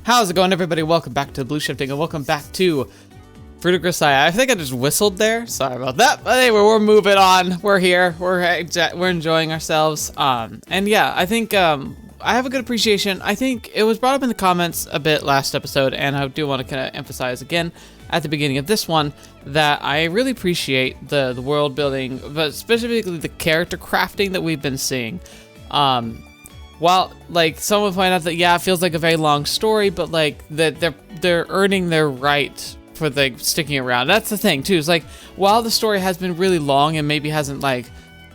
How's it going, everybody? Welcome back to TheBlueShifting, and welcome back to Fruit of Grisaia. I think I just whistled there. Sorry about that. But anyway, we're moving on. We're here. We're enjoying ourselves. And yeah, I think I have a good appreciation. I think it was brought up in the comments a bit last episode, and I do want to kind of emphasize again at the beginning of this one that I really appreciate the world building, but specifically the character crafting that we've been seeing. While, like, someone pointed out that, yeah, it feels like a very long story, but, like, that they're earning their right for, like, sticking around. That's the thing, too. It's like, while the story has been really long and maybe hasn't, like,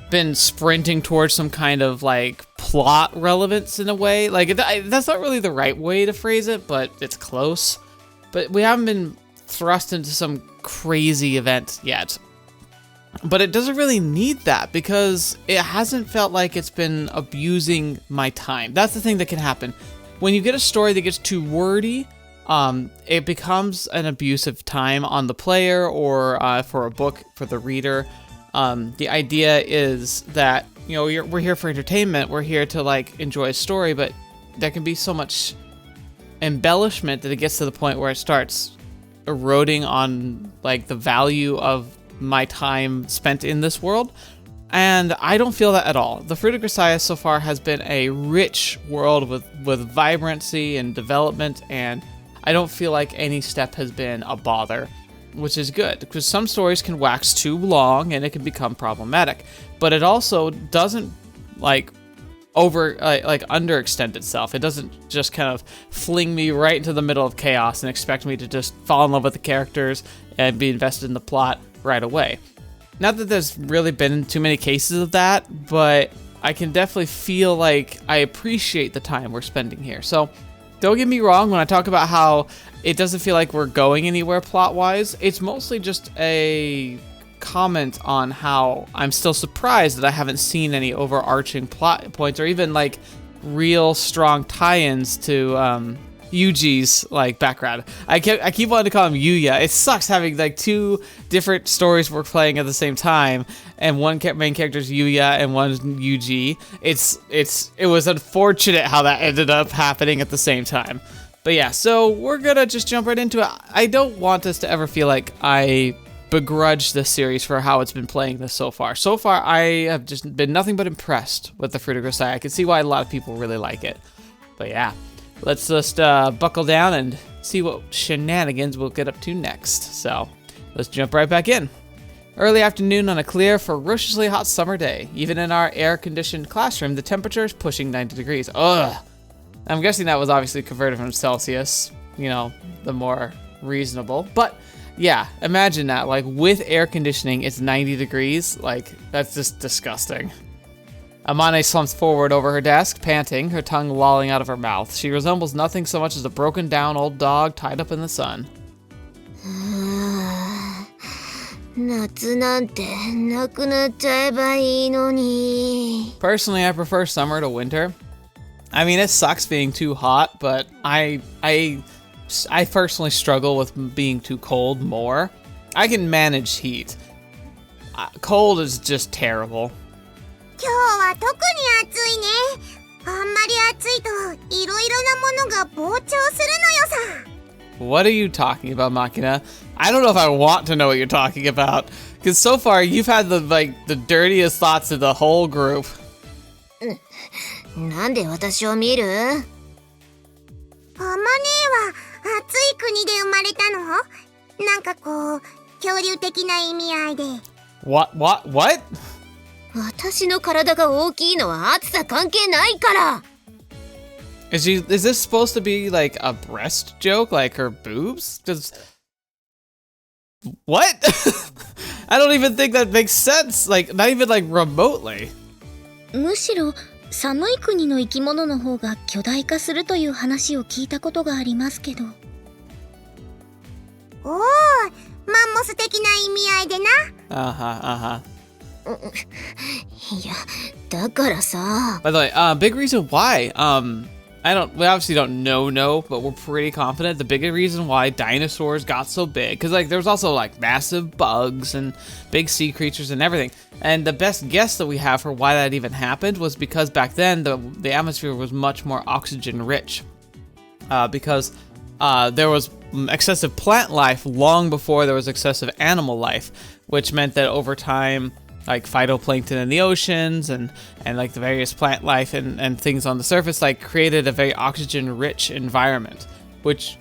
been sprinting towards some kind of, like, plot relevance in a way, like, that's not really the right way to phrase it, but it's close. But we haven't been thrust into some crazy event yet. But it doesn't really need that because it hasn't felt like it's been abusing my time. That's the thing that can happen. When you get a story that gets too wordy, it becomes an abuse of time on the player or for a book, for the reader. The idea is that, you know, we're here for entertainment. We're here to, like, enjoy a story, but there can be so much embellishment that it gets to the point where it starts eroding on, like, the value of my time spent in this world, and I don't feel that at all. The Fruit of Grisaia so far has been a rich world with vibrancy and development, and I don't feel like any step has been a bother, which is good, because some stories can wax too long and it can become problematic, but it also doesn't, like, underextend itself. It doesn't just kind of fling me right into the middle of chaos and expect me to just fall in love with the characters and be invested in the plot right away. Not that there's really been too many cases of that, but I can definitely feel like I appreciate the time we're spending here. So don't get me wrong when I talk about how it doesn't feel like we're going anywhere plot-wise. It's mostly just a comment on how I'm still surprised that I haven't seen any overarching plot points or even, like, real strong tie-ins to Yuuji's, like, background. I keep wanting to call him Yuya. It sucks having, like, two different stories we're playing at the same time, and one main character is Yuya and one's Yuuji. It was unfortunate how that ended up happening at the same time. But yeah, so we're gonna just jump right into it. I don't want us to ever feel like I begrudge this series for how it's been playing this so far. So far, I have just been nothing but impressed with the Fruit of Grisaia. I can see why a lot of people really like it. But yeah, let's just buckle down and see what shenanigans we'll get up to next. So let's jump right back in. Early afternoon on a clear, ferociously hot summer day. Even in our air-conditioned classroom, the temperature is pushing 90 degrees. Ugh. I'm guessing that was obviously converted from Celsius, you know, the more reasonable. But yeah, imagine that, like, with air conditioning, it's 90 degrees. Like, that's just disgusting. Amane slumps forward over her desk, panting, her tongue lolling out of her mouth. She resembles nothing so much as a broken down old dog tied up in the sun. Personally, I prefer summer to winter. I mean, it sucks being too hot, but I personally struggle with being too cold more. I can manage heat. Cold is just terrible. What are you talking about, Makina? I don't know if I want to know what you're talking about, because so far you've had the dirtiest thoughts of the whole group. なんで私を見る？アマネは暑い国で生まれたの？なんかこう恐竜的な意味合いで。What? 私の体が大きいのは暑さ関係ないから。Is this supposed to be like a breast joke, like her boobs? What? I don't even think that makes sense. Like, not even like remotely. むしろ寒い国の生き物の方が巨大化するという話を聞いたことがありますけど。おお、マンモス的な意味合いでな。いや、だからさ。By the way, big reason why, we obviously don't know, but we're pretty confident the big reason why dinosaurs got so big, because, like, there's also, like, massive bugs and big sea creatures and everything. And the best guess that we have for why that even happened was because back then the atmosphere was much more oxygen rich. because there was excessive plant life long before there was excessive animal life, which meant that over time, like phytoplankton in the oceans and like the various plant life and things on the surface, like created a very oxygen-rich environment, which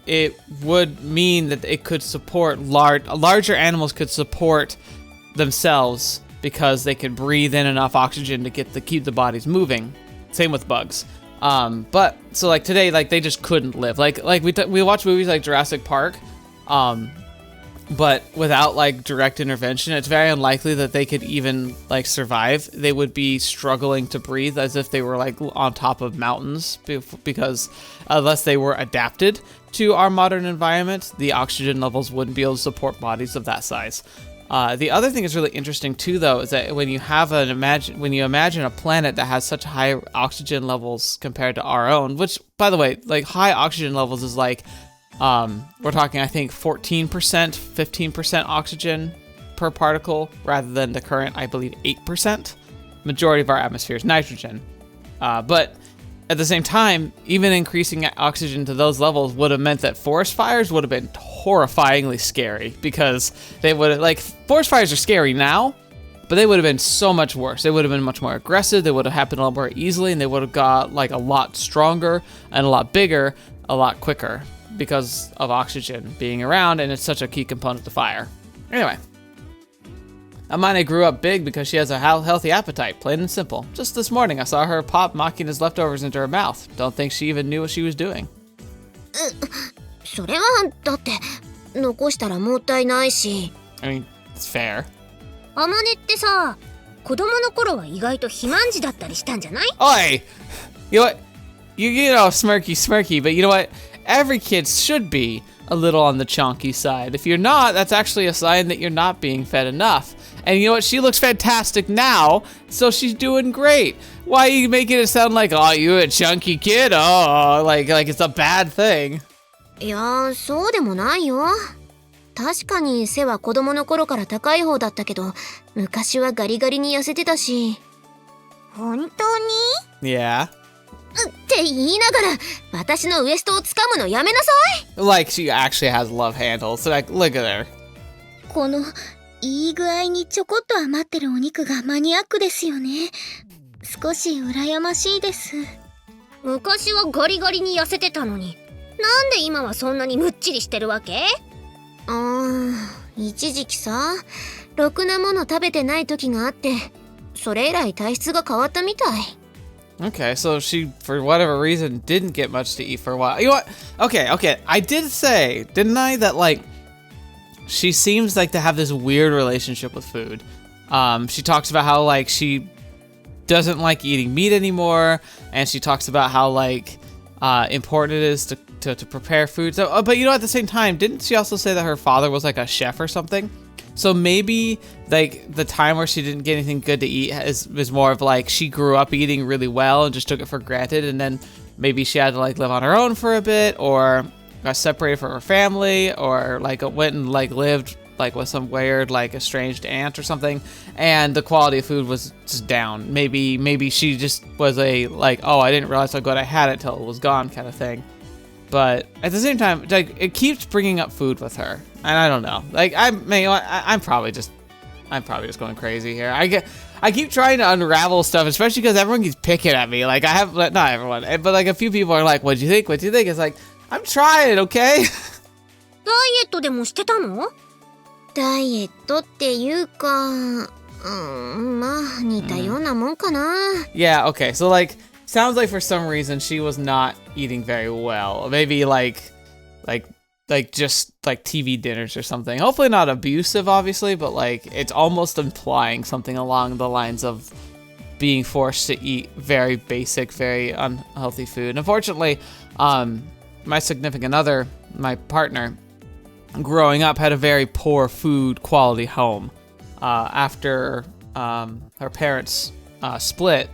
it would mean that it could support larger animals could support themselves because they could breathe in enough oxygen to keep the bodies moving. Same with bugs. But so like today, like they just couldn't live. Like we watch movies like Jurassic Park, but without like direct intervention, it's very unlikely that they could even like survive. They would be struggling to breathe as if they were like on top of mountains, because unless they were adapted to our modern environment, the oxygen levels wouldn't be able to support bodies of that size. The other thing that's really interesting too, though, is that when you imagine a planet that has such high oxygen levels compared to our own, which, by the way, like high oxygen levels is like, we're talking, I think, 14%, 15% oxygen per particle, rather than the current, I believe, 8%. Majority of our atmosphere is nitrogen. But at the same time, even increasing oxygen to those levels would have meant that forest fires would have been horrifyingly scary, because they would have, like, forest fires are scary now, but they would have been so much worse. They would have been much more aggressive. They would have happened a lot more easily, and they would have got like a lot stronger and a lot bigger, a lot quicker, because of oxygen being around, and it's such a key component to fire. Anyway, Amane grew up big because she has a healthy appetite, plain and simple. Just this morning, I saw her pop Makina's leftovers into her mouth. Don't think she even knew what she was doing. それはだって残したらもったいないし。I mean, it's fair. アマネってさ、子供の頃は意外と肥満児だったりしたんじゃない？ Oi! You know what? You know, smirky, but you know what? Every kid should be a little on the chonky side. If you're not, that's actually a sign that you're not being fed enough. And you know what? She looks fantastic now, so she's doing great. Why are you making it sound like, oh, you're a chunky kid? Oh, like it's a bad thing. いや、そうでもないよ。確かに背は子供の頃から高い方だったけど、昔はガリガリに痩せてたし。本当に？ Yeah. って言いながら、私のウエストを掴むのやめなさい。 Like she actually has love handles. So like, look at her. このいい具合にちょこっと余ってるお肉がマニアックですよね。少し羨ましいです。昔はガリガリに痩せてたのに、なんで今はそんなにむっちりしてるわけ？一時期さ、ろくなもの食べてない時があって、それ以来体質が変わったみたい。Okay, so she, for whatever reason, didn't get much to eat for a while. You know what? Okay. I did say, didn't I, that, like, she seems like to have this weird relationship with food. She talks about how, like, she doesn't like eating meat anymore, and she talks about how, like, important it is to prepare food. So, but, you know, at the same time, didn't she also say that her father was, like, a chef or something? So maybe, like, the time where she didn't get anything good to eat is more of, like, she grew up eating really well and just took it for granted, and then maybe she had to, like, live on her own for a bit, or got separated from her family, or, like, went and, like, lived, like, with some weird, like, estranged aunt or something, and the quality of food was just down. Maybe she just was a, like, oh, I didn't realize how good I had it till it was gone kind of thing. But at the same time, like, it keeps bringing up food with her, and I don't know. Like, I'm probably just going crazy here. I keep trying to unravel stuff, especially because everyone keeps picking at me. Like, not everyone, but like a few people are like, "What'd you think? What'd you think?" It's like, I'm trying, okay? ダイエットでもしてたの？ダイエットっていうか、まあ似たようなもんかな。Yeah, okay. So like, sounds like for some reason she was not eating very well. Maybe like just like TV dinners or something. Hopefully not abusive, obviously, but like it's almost implying something along the lines of being forced to eat very basic, very unhealthy food. And unfortunately, my significant other, my partner, growing up had a very poor food quality home. After her parents split,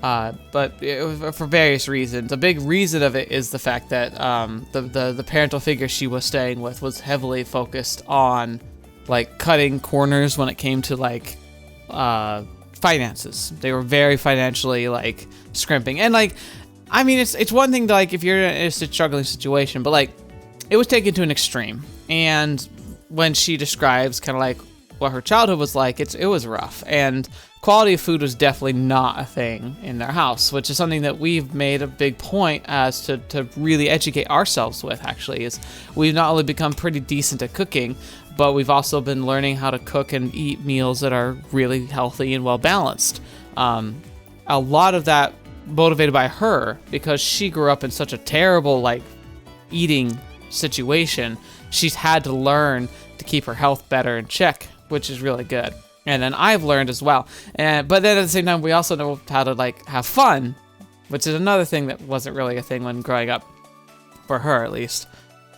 but it was for various reasons. A big reason of it is the fact that the parental figure she was staying with was heavily focused on like cutting corners when it came to like finances. They were very financially like scrimping, and like I mean, it's one thing to, like, if you're in a struggling situation, but, like, it was taken to an extreme. And when she describes kind of like what her childhood was like, it was rough. And quality of food was definitely not a thing in their house, which is something that we've made a big point as to really educate ourselves with, actually, is we've not only become pretty decent at cooking, but we've also been learning how to cook and eat meals that are really healthy and well-balanced. A lot of that motivated by her, because she grew up in such a terrible, like, eating situation. She's had to learn to keep her health better in check, which is really good. And then I've learned as well. But then at the same time, we also know how to, like, have fun, which is another thing that wasn't really a thing when growing up, for her at least.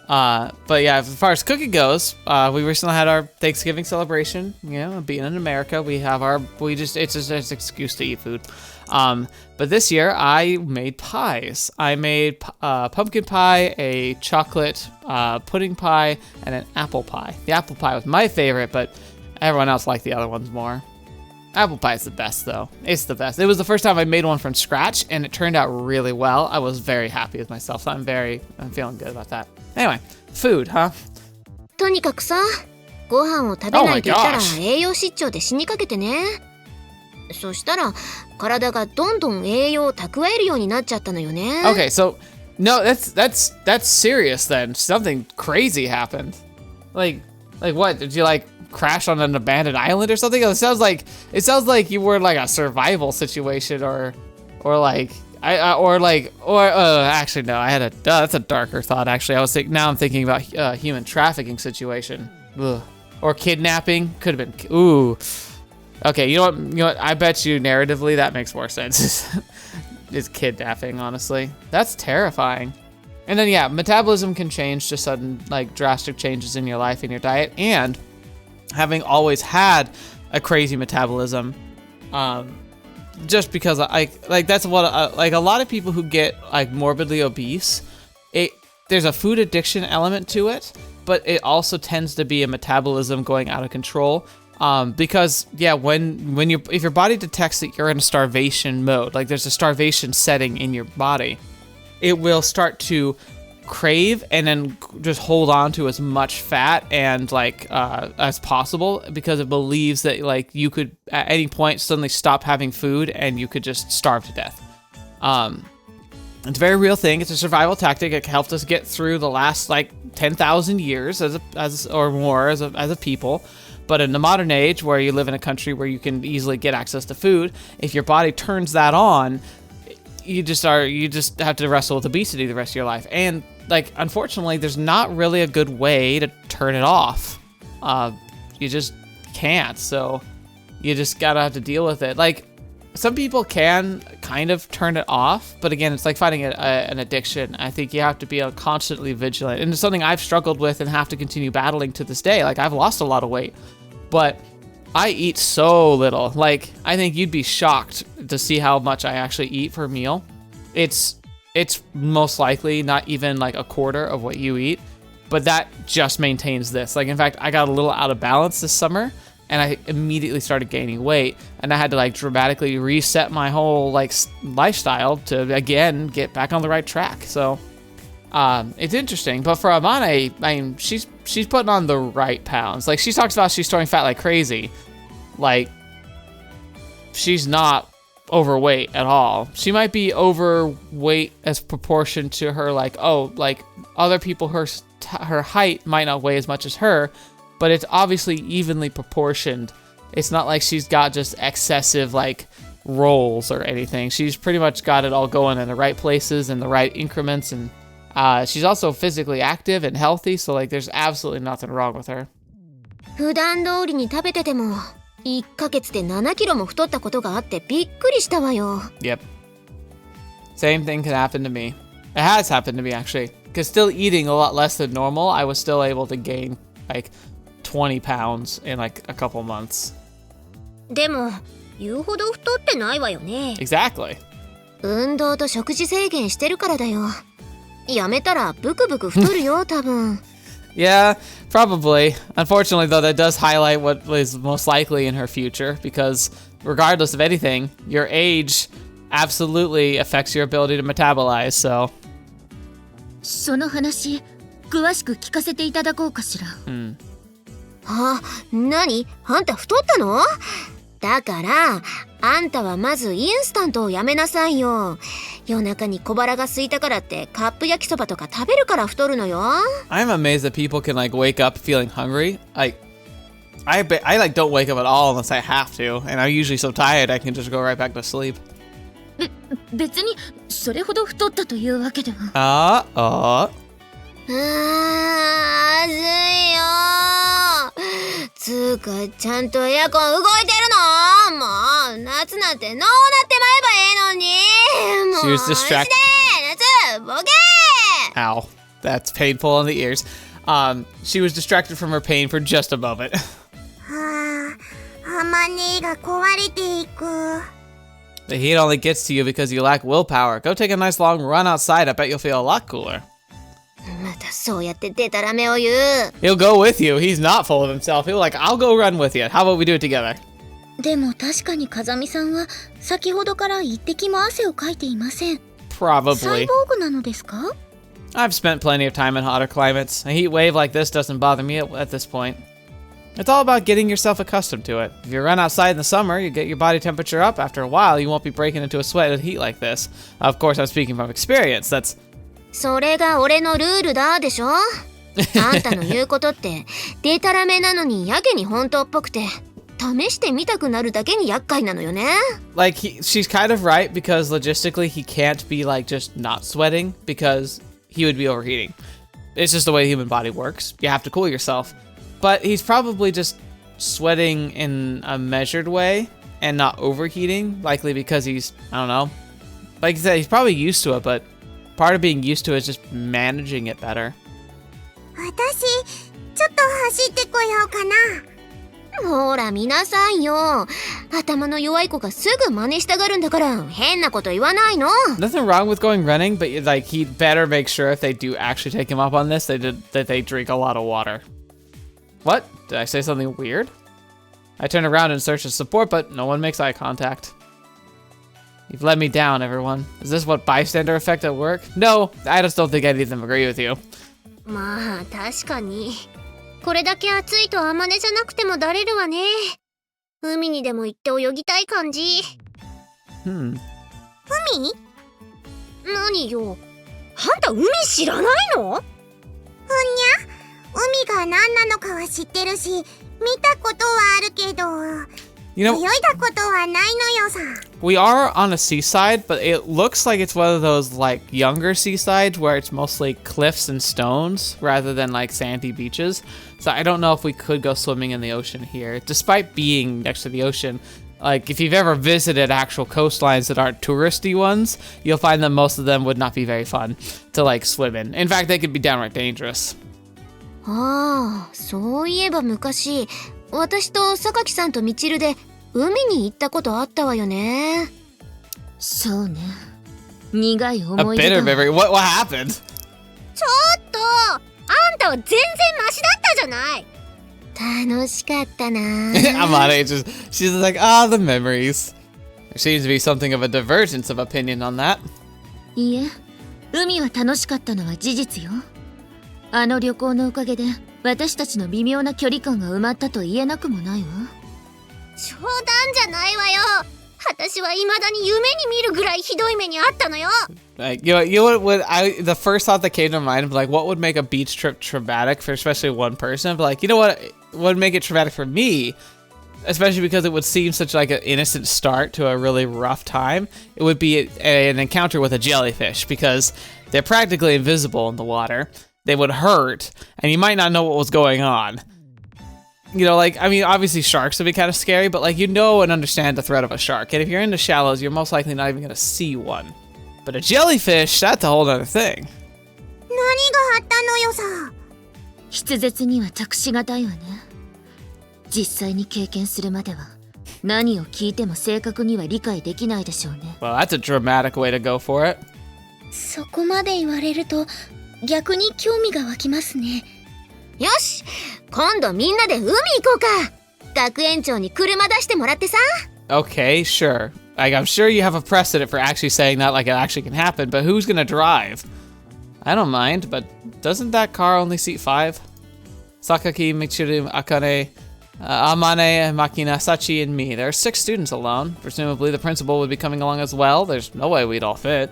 But yeah, as far as cooking goes, we recently had our Thanksgiving celebration. You know, being in America, it's just an excuse to eat food. But this year I made pies. I made pumpkin pie, a chocolate pudding pie, and an apple pie. The apple pie was my favorite, but everyone else liked the other ones more. Apple pie is the best, though. It's the best. It was the first time I made one from scratch, and it turned out really well. I was very happy with myself, so I'm feeling good about that. Anyway, food, huh? とにかくさ、ご飯を食べないと言ったら栄養失調で死にかけてね。そしたら体がどんどん栄養を蓄えるようになっちゃったのよね。Okay, so no, that's serious then. Something crazy happened. Like what? Did you like crash on an abandoned island or something? It sounds like you were in like a survival situation or like actually no, I had that's a darker thought actually. I'm thinking about human trafficking situation. Ugh. Or kidnapping. Could have been. Ooh. Okay, you know what? I bet you narratively that makes more sense. Is kidnapping, honestly. That's terrifying. And then yeah, metabolism can change to sudden, like, drastic changes in your life and your diet. And having always had a crazy metabolism, just because that's what like a lot of people who get like morbidly obese, there's a food addiction element to it, but it also tends to be a metabolism going out of control. Because yeah, if your body detects that you're in a starvation mode, like there's a starvation setting in your body, it will start to crave and then just hold on to as much fat and like as possible, because it believes that like you could at any point suddenly stop having food and you could just starve to death. It's a very real thing. It's a survival tactic. It helped us get through the last like 10,000 years as a people. But in the modern age, where you live in a country where you can easily get access to food, if your body turns that on, you just have to wrestle with obesity the rest of your life. And like, unfortunately, there's not really a good way to turn it off. You just can't. So you just gotta have to deal with it. Like, some people can kind of turn it off, but again, it's like fighting an addiction. I think you have to be constantly vigilant, and it's something I've struggled with and have to continue battling to this day. Like, I've lost a lot of weight, but I eat so little. Like, I think you'd be shocked to see how much I actually eat per meal. It's most likely not even like a quarter of what you eat, but that just maintains this. Like, in fact, I got a little out of balance this summer, and I immediately started gaining weight, and I had to like dramatically reset my whole like lifestyle to again get back on the right track. So it's interesting. But for Amane, I mean, she's putting on the right pounds. Like, she talks about she's storing fat like crazy. Like, she's not overweight at all. She might be overweight as proportion to her, like, other people her height might not weigh as much as her, but it's obviously evenly proportioned. It's not like she's got just excessive like rolls or anything. She's pretty much got it all going in the right places and the right increments, and she's also physically active and healthy, so like there's absolutely nothing wrong with her. 普段通りに食べてても1ヶ月で7キロも太ったことがあってびっくりしたわよ。 Yep. Same thing can happen to me. It has happened to me actually. Because still eating a lot less than normal, I was still able to gain like 20 pounds in like a couple months. でも言うほど太ってないわよね。 Exactly. 運動と食事制限してるからだよ。やめたらブクブク太るよ、多分。Yeah, probably. Unfortunately, though, that does highlight what is most likely in her future, because regardless of anything, your age absolutely affects your ability to metabolize, so. その話、詳しく聞かせていただこうかしら。あ、何？あんた太ったの？だから、あんたはまずインスタントをやめなさいよ。夜中に小腹が空いたからってカップ焼きそばとか食べるから太るのよ。I'm amazed that people can like wake up feeling hungry. I like don't wake up at all unless I have to, and I'm usually so tired I can just go right back to sleep. 別にそれほど太ったというわけでは。ずいよ。つうかちゃんとエアコン動いてるの？もう夏なんてノーなってまえばいいのに。She was distracted. 夏ボケー。 Ow, that's painful in the ears. She was distracted from her pain for just a moment. アマネが壊れていく。 The heat only gets to you because you lack willpower. Go take a nice long run outside. I bet you'll feel a lot cooler. またそうやってデタラメを言う。 He'll go with you. He's not full of himself. He'll like, I'll go run with you. How about we do it together? でも確かに風見さんは先ほどから一滴も汗をかいていません。サイ Probably. ボーグなのですか？ I've spent plenty of time in hotter climates. A heat wave like this doesn't bother me at this point. It's all about getting yourself accustomed to it. If you run outside in the summer, you get your body temperature up. After a while, you won't be breaking into a sweat with heat like this. Of course, I'm speaking from experience. That's... それが俺のルールだでしょ。あんたの言うことってデタラメなのにやけに本当っぽくて試してみたくなるだけに厄介なのよね。Like, she's kind of right because logistically he can't be like just not sweating because he would be overheating. It's just the way the human body works. You have to cool yourself. But he's probably just sweating in a measured way and not overheating, likely because he's, I don't know. Like you said, he's probably used to it, but part of being used to it is just managing it better. 私、ちょっと走ってこようかな。ほら見なさいよ。頭の弱い子がすぐ真似したがるんだから変なこと言わないの。 Nothing wrong with going running, but like he'd better make sure if they do actually take him up on this, that they drink a lot of water. What? Did I say something weird? I turn around in search of support, but no one makes eye contact. You've let me down, everyone. Is this what bystander effect at work? No, I just don't think any of them agree with you. まあ確かにこれだけ暑いとアマネじゃなくてもだれるわね。海にでも行って泳ぎたい感じ。海？何よ。あんた海知らないの？ふんにゃ。海が何なのかは知ってるし、見たことはあるけど、You know, 泳いだことはないのよさ。 we are on a seaside, but it looks like it's one of those like younger seasides where it's mostly cliffs and stones rather than like sandy beaches. So I don't know if we could go swimming in the ocean here. Despite being next to the ocean, like if you've ever visited actual coastlines that aren't touristy ones, you'll find that most of them would not be very fun to like swim in. In fact, they could be downright dangerous. ああ、そういえば昔、私と榊さんとみちるで海に行ったことあったわよね。そうね。苦い思 A い出 bitter だ。memory. What happened? ちょっと、あんたは全然マシだったじゃない。楽しかったな。Amane she's like, the memories. There seems to be something of a divergence of opinion on that. いいえ、海は楽しかったのは事実よ。あの旅行のおかげで私たちの微妙な距離感が埋まったと言えなくもないわ。冗談じゃないわよ。私は未だに夢に見るぐらいひどい目にあったのよ。Like, you know what the first thought that came to mind was like, what would make a beach trip traumatic for especially one person? But like, you know what would make it traumatic for me, especially because it would seem such like an innocent start to a really rough time. It would be an encounter with a jellyfish because they're practically invisible in the water. They would hurt, and you might not know what was going on. You know, like, I mean, obviously sharks would be kind of scary, but like, you know and understand the threat of a shark. And if you're in the shallows, you're most likely not even going to see one. But a jellyfish, that's a whole other thing. 何があったのよさ。筆舌には託しがたいわね。実際に経験するまでは何を聞いても正確には理解できないでしょうね。Well, that's a dramatic way to go for it. そこまで言われると逆に興味が湧きますね。よし、今度みんなで海行こうか。学園長に車出してもらってさ。Okay, sure. Like, I'm sure you have a precedent for actually saying that like it actually can happen, but who's gonna drive? I don't mind, but doesn't that car only seat 5? Sakaki, Michiru, Akane, Amane, Makina, Sachi, and me. There are 6 students alone. Presumably the principal would be coming along as well. There's no way we'd all fit.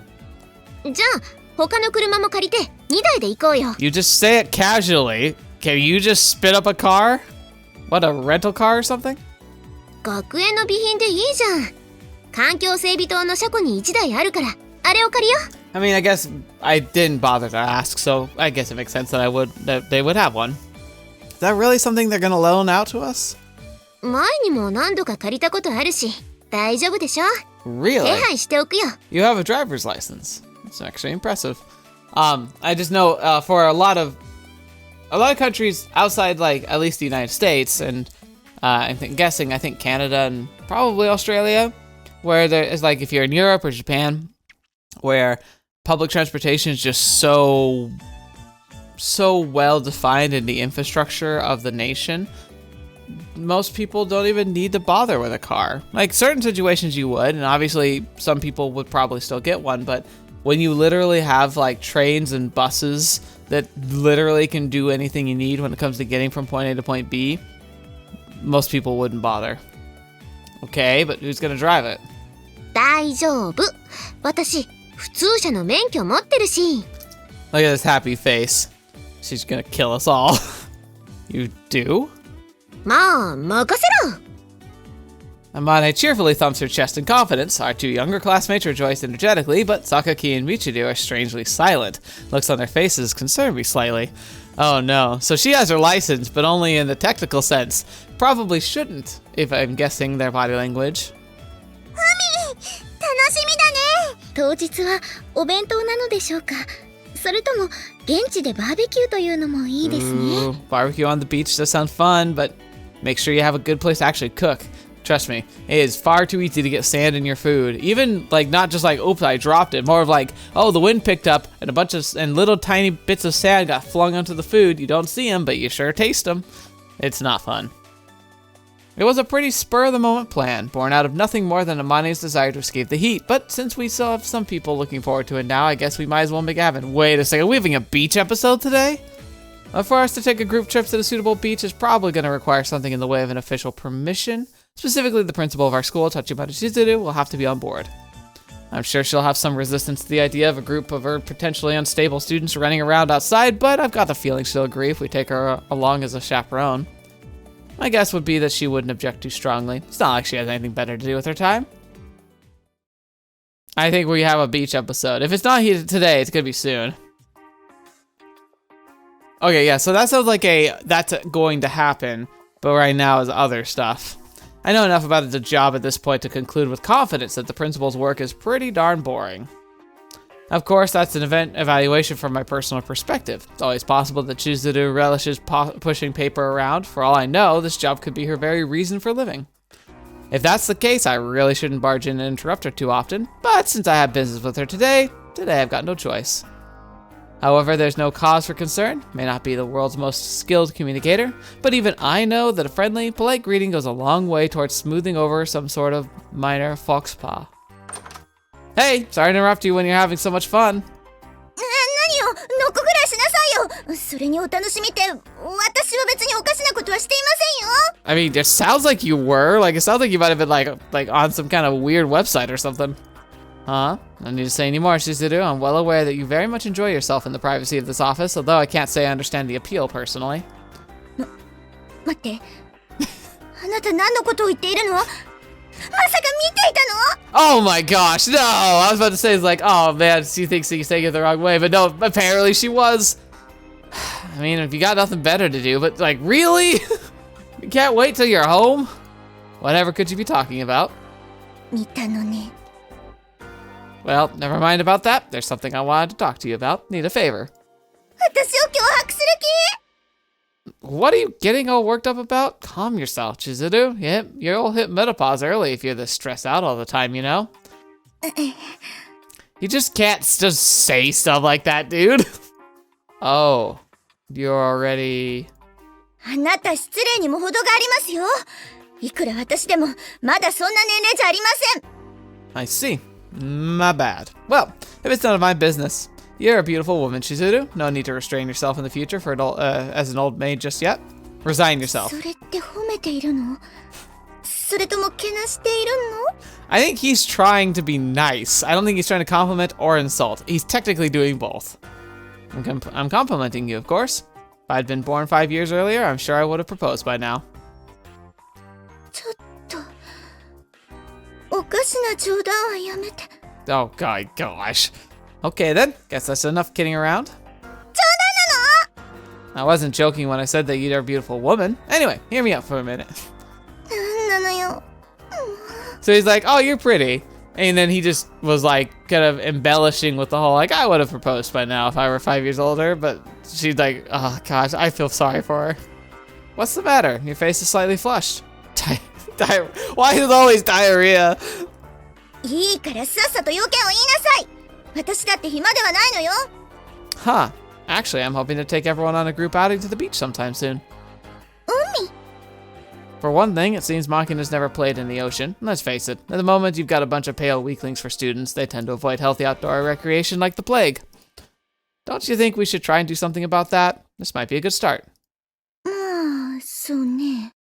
じゃあ他の車も借りて2台で行こうよ。 You just say it casually. Can you just spit up a car? What, a rental car or something? 学園の備品でいいじゃん。環境整備棟の車庫に1台あるからあれを借りよ。 I mean, I guess I didn't bother to ask, so I guess it makes sense that they would have one. Is that really something they're gonna loan out to us? 前にも何度か借りたことあるし大丈夫でしょ。 Really? 手配しておくよ。 You have a driver's license. It's actually impressive. I just know for a lot of countries outside, like at least the United States, and I think Canada and probably Australia, where there is like if you're in Europe or Japan, where public transportation is just so well defined in the infrastructure of the nation. Most people don't even need to bother with a car. Like certain situations you would, and obviously some people would probably still get one, but when you literally have like trains and buses that literally can do anything you need when it comes to getting from point A to point B, most people wouldn't bother. Okay, but who's gonna drive it? 大丈夫。私普通車の免許持ってるし。 Look at this happy face. She's gonna kill us all. You do? まあ任せろ。 Amane cheerfully thumps her chest in confidence. Our 2 younger classmates rejoice energetically, but Sakaki and Michiru are strangely silent. Looks on their faces concern me slightly. Oh no, so she has her license, but only in the technical sense. Probably shouldn't, if I'm guessing their body language. 楽しみだね。当日はお弁当なのでしょうか。それとも現地でバーベキューというのもいいですね。 Ooh, barbecue on the beach does sound fun, but make sure you have a good place to actually cook. Trust me, it is far too easy to get sand in your food. Even like not just like, oops, I dropped it. More of like, oh, the wind picked up and little tiny bits of sand got flung onto the food. You don't see them, but you sure taste them. It's not fun. It was a pretty spur-of-the-moment plan, born out of nothing more than Amane's desire to escape the heat. But since we still have some people looking forward to it now, I guess we might as well make it happen. Wait a second, are we having a beach episode today? For us to take a group trip to the suitable beach is probably going to require something in the way of an official permission. Specifically, the principal of our school, Tachibana Shizuru, will have to be on board. I'm sure she'll have some resistance to the idea of a group of her potentially unstable students running around outside, but I've got the feeling she'll agree if we take her along as a chaperone. My guess would be that she wouldn't object too strongly. It's not like she has anything better to do with her time. I think we have a beach episode. If it's not here today, it's gonna be soon. Okay, yeah, so that sounds like that's going to happen, but right now is other stuff. I know enough about the job at this point to conclude with confidence that the principal's work is pretty darn boring. Of course, that's an event evaluation from my personal perspective. It's always possible that Chizuru relishes pushing paper around. For all I know, this job could be her very reason for living. If that's the case, I really shouldn't barge in and interrupt her too often, but since I have business with her today I've got no choice. However, there's no cause for concern. May not be the world's most skilled communicator, but even I know that a friendly, polite greeting goes a long way towards smoothing over some sort of minor faux pas. Hey, sorry to interrupt you when you're having so much fun. 何よ、ノックぐらいしなさいよ。それにお楽しみって、私は別におかしなことはしていませんよ。 I mean, it sounds like you were. Like, it sounds like you might have been like on some kind of weird website or something. Huh? No need to say any more, Shizuru. I'm well aware that you very much enjoy yourself in the privacy of this office, although I can't say I understand the appeal personally. 待って。あなた何のことを言っているの？ Oh my gosh, no! I was about to say, it's like, oh man, she thinks he's taking it the wrong way, but no, apparently she was. I mean, if you got nothing better to do, but like, really? You can't wait till you're home? Whatever could you be talking about? 見たのね。 Well, never mind about that. There's something I wanted to talk to you about. Need a favor. 私を脅迫する気？ What are you getting all worked up about? Calm yourself, Chizuru. You'll hit menopause early if you're this stressed out all the time, you know? You just can't just say stuff like that, dude. Oh, you're already... あなた失礼にも程がありますよ。いくら私でもまだそんな年齢じゃありません。I see. My bad. Well, if it's none of my business. You're a beautiful woman, Chizuru. No need to restrain yourself in the future for as an old maid just yet. Resign yourself. それって褒めているの？それともけなしているの？ I think he's trying to be nice. I don't think he's trying to compliment or insult. He's technically doing both. I'm complimenting you, of course. If I'd been born 5 years earlier, I'm sure I would have proposed by now. ちょっとおかしな冗談はやめて。 Oh, gosh. Okay then, guess that's enough kidding around. 冗談なの？ I wasn't joking when I said that you're a beautiful woman. Anyway, hear me out for a minute. なんなのよ。 So he's like, oh, you're pretty. And then he just was like kind of embellishing with the whole, like, I would have proposed by now if I were 5 years older. But she's like, oh gosh, I feel sorry for her. What's the matter? Your face is slightly flushed. Why is it always diarrhea? いいからさっさと要件を言いなさい。私だって暇ではないのよ。 Huh. Actually, I'm hoping to take everyone on a group outing to the beach sometime soon. 海？ For one thing, it seems Makina's never played in the ocean. Let's face it, at the moment you've got a bunch of pale weaklings for students. They tend to avoid healthy outdoor recreation like the plague. Don't you think we should try and do something about that? This might be a good start. まあ、そうね。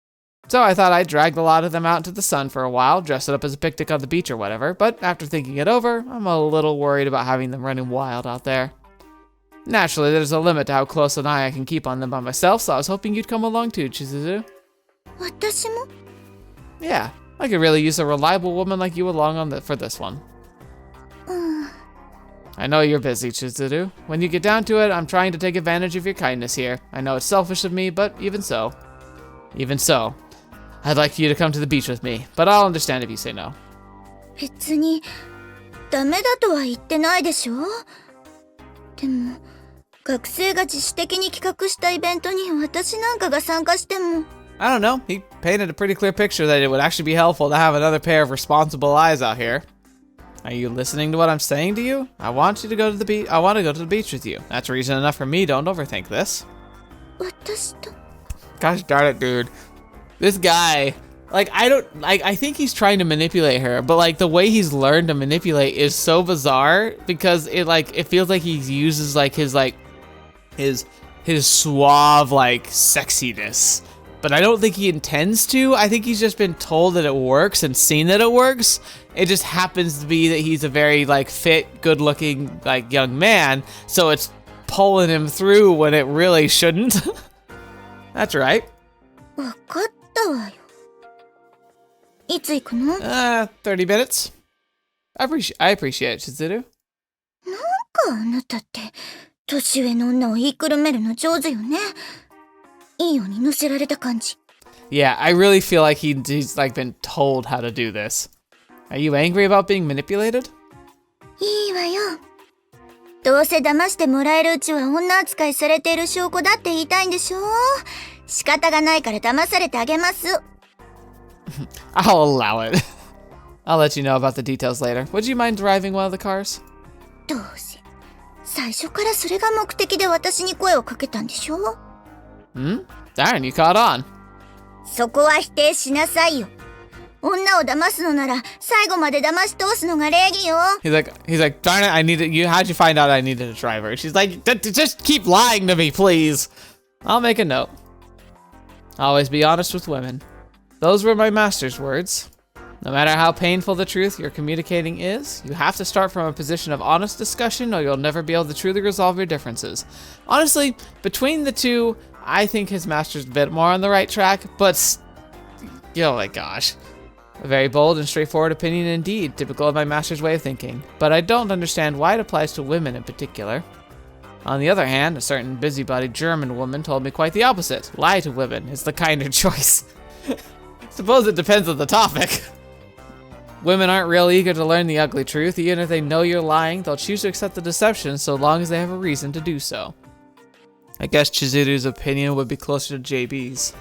So I thought I'd drag the lot of them out into the sun for a while, dress it up as a picnic on the beach or whatever, but after thinking it over, I'm a little worried about having them running wild out there. Naturally, there's a limit to how close an eye I can keep on them by myself, so I was hoping you'd come along too, Chizuru. 私も？ Yeah, I could really use a reliable woman like you along for this one. うん。 I know you're busy, Chizuru. When you get down to it, I'm trying to take advantage of your kindness here. I know it's selfish of me, but even so, I'd like you to come to the beach with me, but I'll understand if you say no. 別にダメだとは言ってないでしょ。でも学生が自主的に企画したイベントに私なんかが参加しても。 I don't know. He painted a pretty clear picture that it would actually be helpful to have another pair of responsible eyes out here. Are you listening to what I'm saying to you? I want you to go to the beach. I want to go to the beach with you. That's reason enough for me. Don't overthink this. 私と？ Gosh darn it, dude. This guy, like, I think he's trying to manipulate her, but like the way he's learned to manipulate is so bizarre because it feels like he uses like his suave like sexiness. But I don't think he intends to. I think he's just been told that it works and seen that it works. It just happens to be that he's a very like fit, good-looking like young man, so it's pulling him through when it really shouldn't. That's right. わかったわよ。いつ行くの？ 30 minutes. I appreciate it, Chizuru. なんかあなたって年上の女を言いくるめるの上手よね。いいように乗せられた感じ。 Yeah, I really feel like he's like been told how to do this. Are you angry about being manipulated? いいわよ。どうせ騙してもらえるうちは女扱いされている証拠だって言いたいんでしょ。仕方がないから騙されてあげます。I'll allow it. I'll let you know about the details later. Would you mind driving one of the cars? どうせ最初からそれが目的で私に声をかけたんでしょ。 Darn, you caught on. そこは否定しなさいよ。女を騙すのなら最後まで騙し通すのが礼儀よ。 He's like, darn it, I needed you. How'd you find out I needed a driver? She's like, just keep lying to me, please. I'll make a note. Always be honest with women. Those were my master's words. No matter how painful the truth you're communicating is, you have to start from a position of honest discussion or you'll never be able to truly resolve your differences. Honestly, between the two, I think his master's a bit more on the right track, but oh my gosh. A very bold and straightforward opinion indeed, typical of my master's way of thinking. But I don't understand why it applies to women in particular. On the other hand, a certain busybody German woman told me quite the opposite. Lie to women is the kinder choice. Suppose it depends on the topic. Women aren't real eager to learn the ugly truth. Even if they know you're lying, they'll choose to accept the deception so long as they have a reason to do so. I guess Chizuru's opinion would be closer to JB's.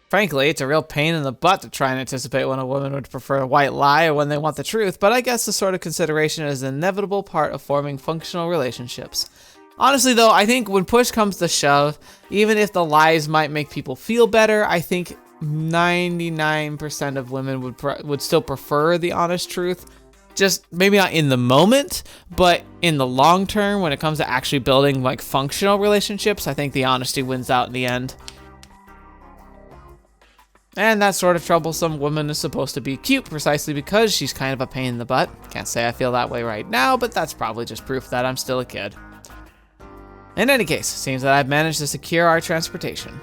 Frankly, it's a real pain in the butt to try and anticipate when a woman would prefer a white lie or when they want the truth, but I guess this sort of consideration is an inevitable part of forming functional relationships. Honestly though, I think when push comes to shove, even if the lies might make people feel better, I think 99% of women would still prefer the honest truth Just maybe not in the moment, but in the long term, when it comes to actually building like functional relationships, I think the honesty wins out in the end. And that sort of troublesome woman is supposed to be cute precisely because she's kind of a pain in the butt. Can't say I feel that way right now, but that's probably just proof that I'm still a kid. In any case, it seems that I've managed to secure our transportation.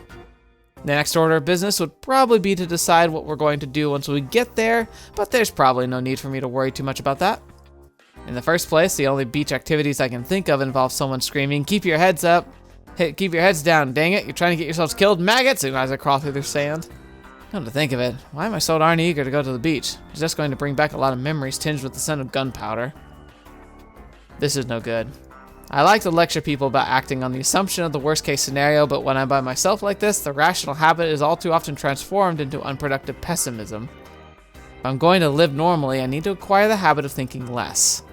The next order of business would probably be to decide what we're going to do once we get there, but there's probably no need for me to worry too much about that. In the first place, the only beach activities I can think of involve someone screaming, "Keep your heads up! Hey, keep your heads down, dang it, you're trying to get yourselves killed, maggots!" And as I crawl through the sand. Come to think of it, why am I so darn eager to go to the beach? It's just going to bring back a lot of memories tinged with the scent of gunpowder. This is no good. I like to lecture people about acting on the assumption of the worst case scenario, but when I'm by myself like this, the rational habit is all too often transformed into unproductive pessimism. If I'm going to live normally, I need to acquire the habit of thinking less.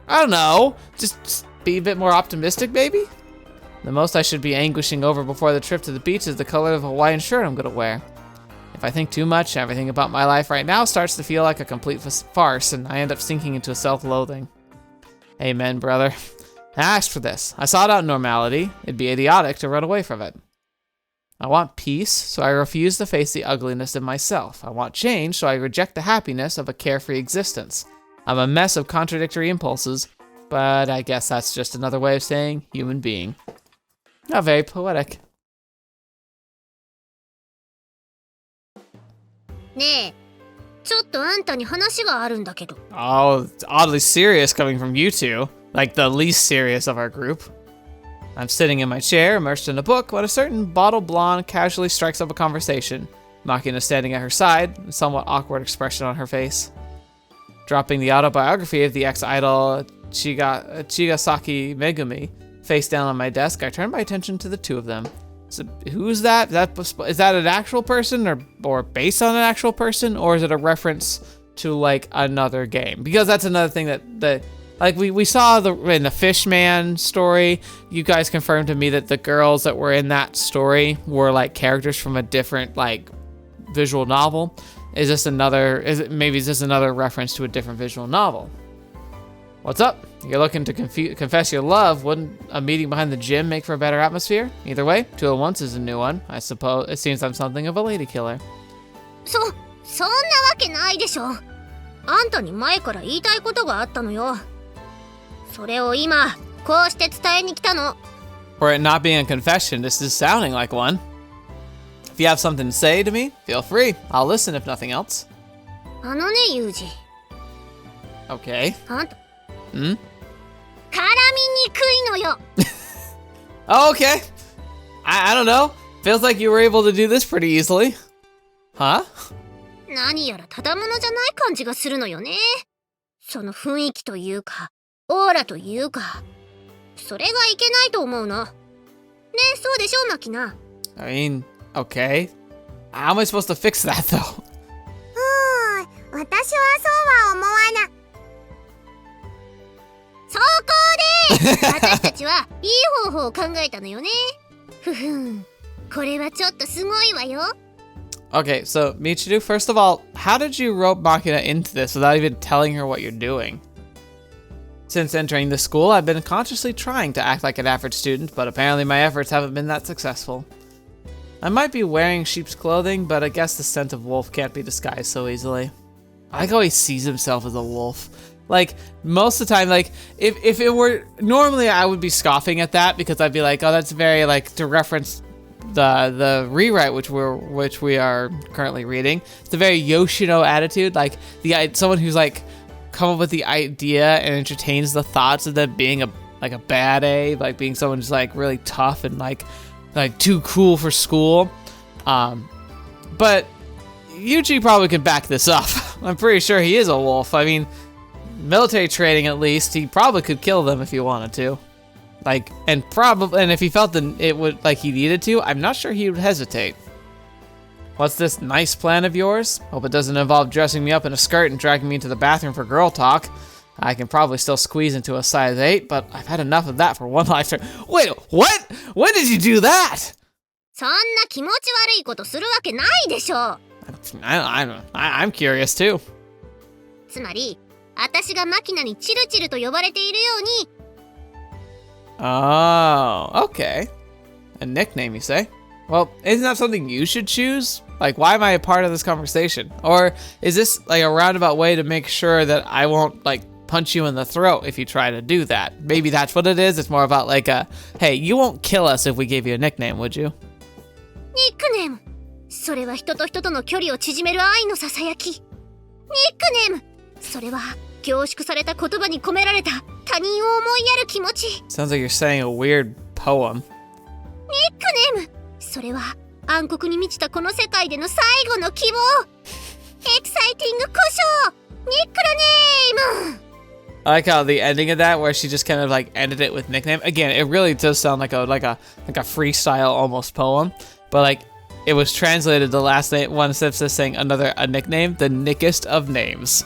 I don't know, just be a bit more optimistic maybe? The most I should be anguishing over before the trip to the beach is the color of the Hawaiian shirt I'm gonna wear. If I think too much, everything about my life right now starts to feel like a complete farce, and I end up sinking into self-loathing. Amen, brother. I asked for this. I sought out normality. It'd be idiotic to run away from it. I want peace, so I refuse to face the ugliness of myself. I want change, so I reject the happiness of a carefree existence. I'm a mess of contradictory impulses, but I guess that's just another way of saying human being. Not very poetic. ねえ、ちょっとあんたに話があるんだけど。 Oh, it's oddly serious coming from you two. Like the least serious of our group. I'm sitting in my chair, immersed in a book, when a certain bottle blonde casually strikes up a conversation. Makina standing at her side, a somewhat awkward expression on her face. Dropping the autobiography of the ex-idol Chigasaki Megumi face down on my desk, I turn my attention to the two of them. So who's that? Is that an actual person or based on an actual person, or is it a reference to like another game? Because that's another thing that like we saw in the Fishman story, you guys confirmed to me that the girls that were in that story were like characters from a different like visual novel. Is this another reference to a different visual novel? What's up? You're looking to confess your love. Wouldn't a meeting behind the gym make for a better atmosphere? Either way, 2 at once is a new one. I suppose it seems I'm something of a lady killer. そんなわけないでしょ。あんたに前から言いたいことがあったのよ。それを今こうして伝えに来たの。 For it not being a confession, this is sounding like one. If you have something to say to me, feel free. I'll listen if nothing else. あのね、ユージ。 Okay. あんた。Hmm? 絡みにくいのよ。 Oh, okay. I don't know. Feels like you were able to do this pretty easily. Huh? 何やらただものじゃない感じがするのよね。その雰囲気というか、オーラというか、それがいけないと思うの。ね、そうでしょ、マキナ。 I mean, okay. How am I supposed to fix that though? 私はそうは思わない。そこで私たちはいい方法を考えたのよね。ふふん、これはちょっとすごいわよ。 Okay, so Michiru, first of all, how did you rope Makina into this without even telling her what you're doing? Since entering the school, I've been consciously trying to act like an average student, but apparently my efforts haven't been that successful. I might be wearing sheep's clothing, but I guess the scent of wolf can't be disguised so easily. I like how he sees himself as a wolf. Like, most of the time, like, if it were, normally I would be scoffing at that because I'd be like, oh, that's very, like, to reference the rewrite which we are currently reading. It's a very Yoshino attitude, like, someone who's, like, come up with the idea and entertains the thoughts of them being a bad A, like, being someone who's, like, really tough and, like too cool for school. But Yuuji probably could back this up. I'm pretty sure he is a wolf. I mean, military training at least, he probably could kill them if he wanted to. Like, and if he felt that it would, like, he needed to, I'm not sure he would hesitate. What's this nice plan of yours? Hope it doesn't involve dressing me up in a skirt and dragging me into the bathroom for girl talk. I can probably still squeeze into a size 8, but I've had enough of that for one lifetime. Wait, what? When did you do that? そんな気持ち悪いことするわけないでしょ。 I'm curious too. つまり、あんたが私を好きになったのは、それは事実よ。 Okay, 私がマキナにチルチルと呼ばれているように。 Oh, okay. A nickname, you say? Well, isn't that something you should choose? Like, why am I a part of this conversation? Or is this like a roundabout way to make sure that I won't like punch you in the throat if you try to do that? Maybe that's what it is. It's more about like a, hey, you won't kill us if we gave you a nickname, would you? ニックネーム。それは人と人との距離を縮める愛のささやき。ニックネーム。それは凝縮された言葉に込められた他人を思いやる気持ち。 Sounds like you're saying a weird poem. ニックネーム。それは暗黒に満ちたこの世界での最後の希望。エキサイティング故障。ニックネーム。 I like how the ending of that, where she just kind of like ended it with nickname. Again, it really does sound like a freestyle almost poem, but like it was translated the last one instead of just saying a nickname, the nickest of names.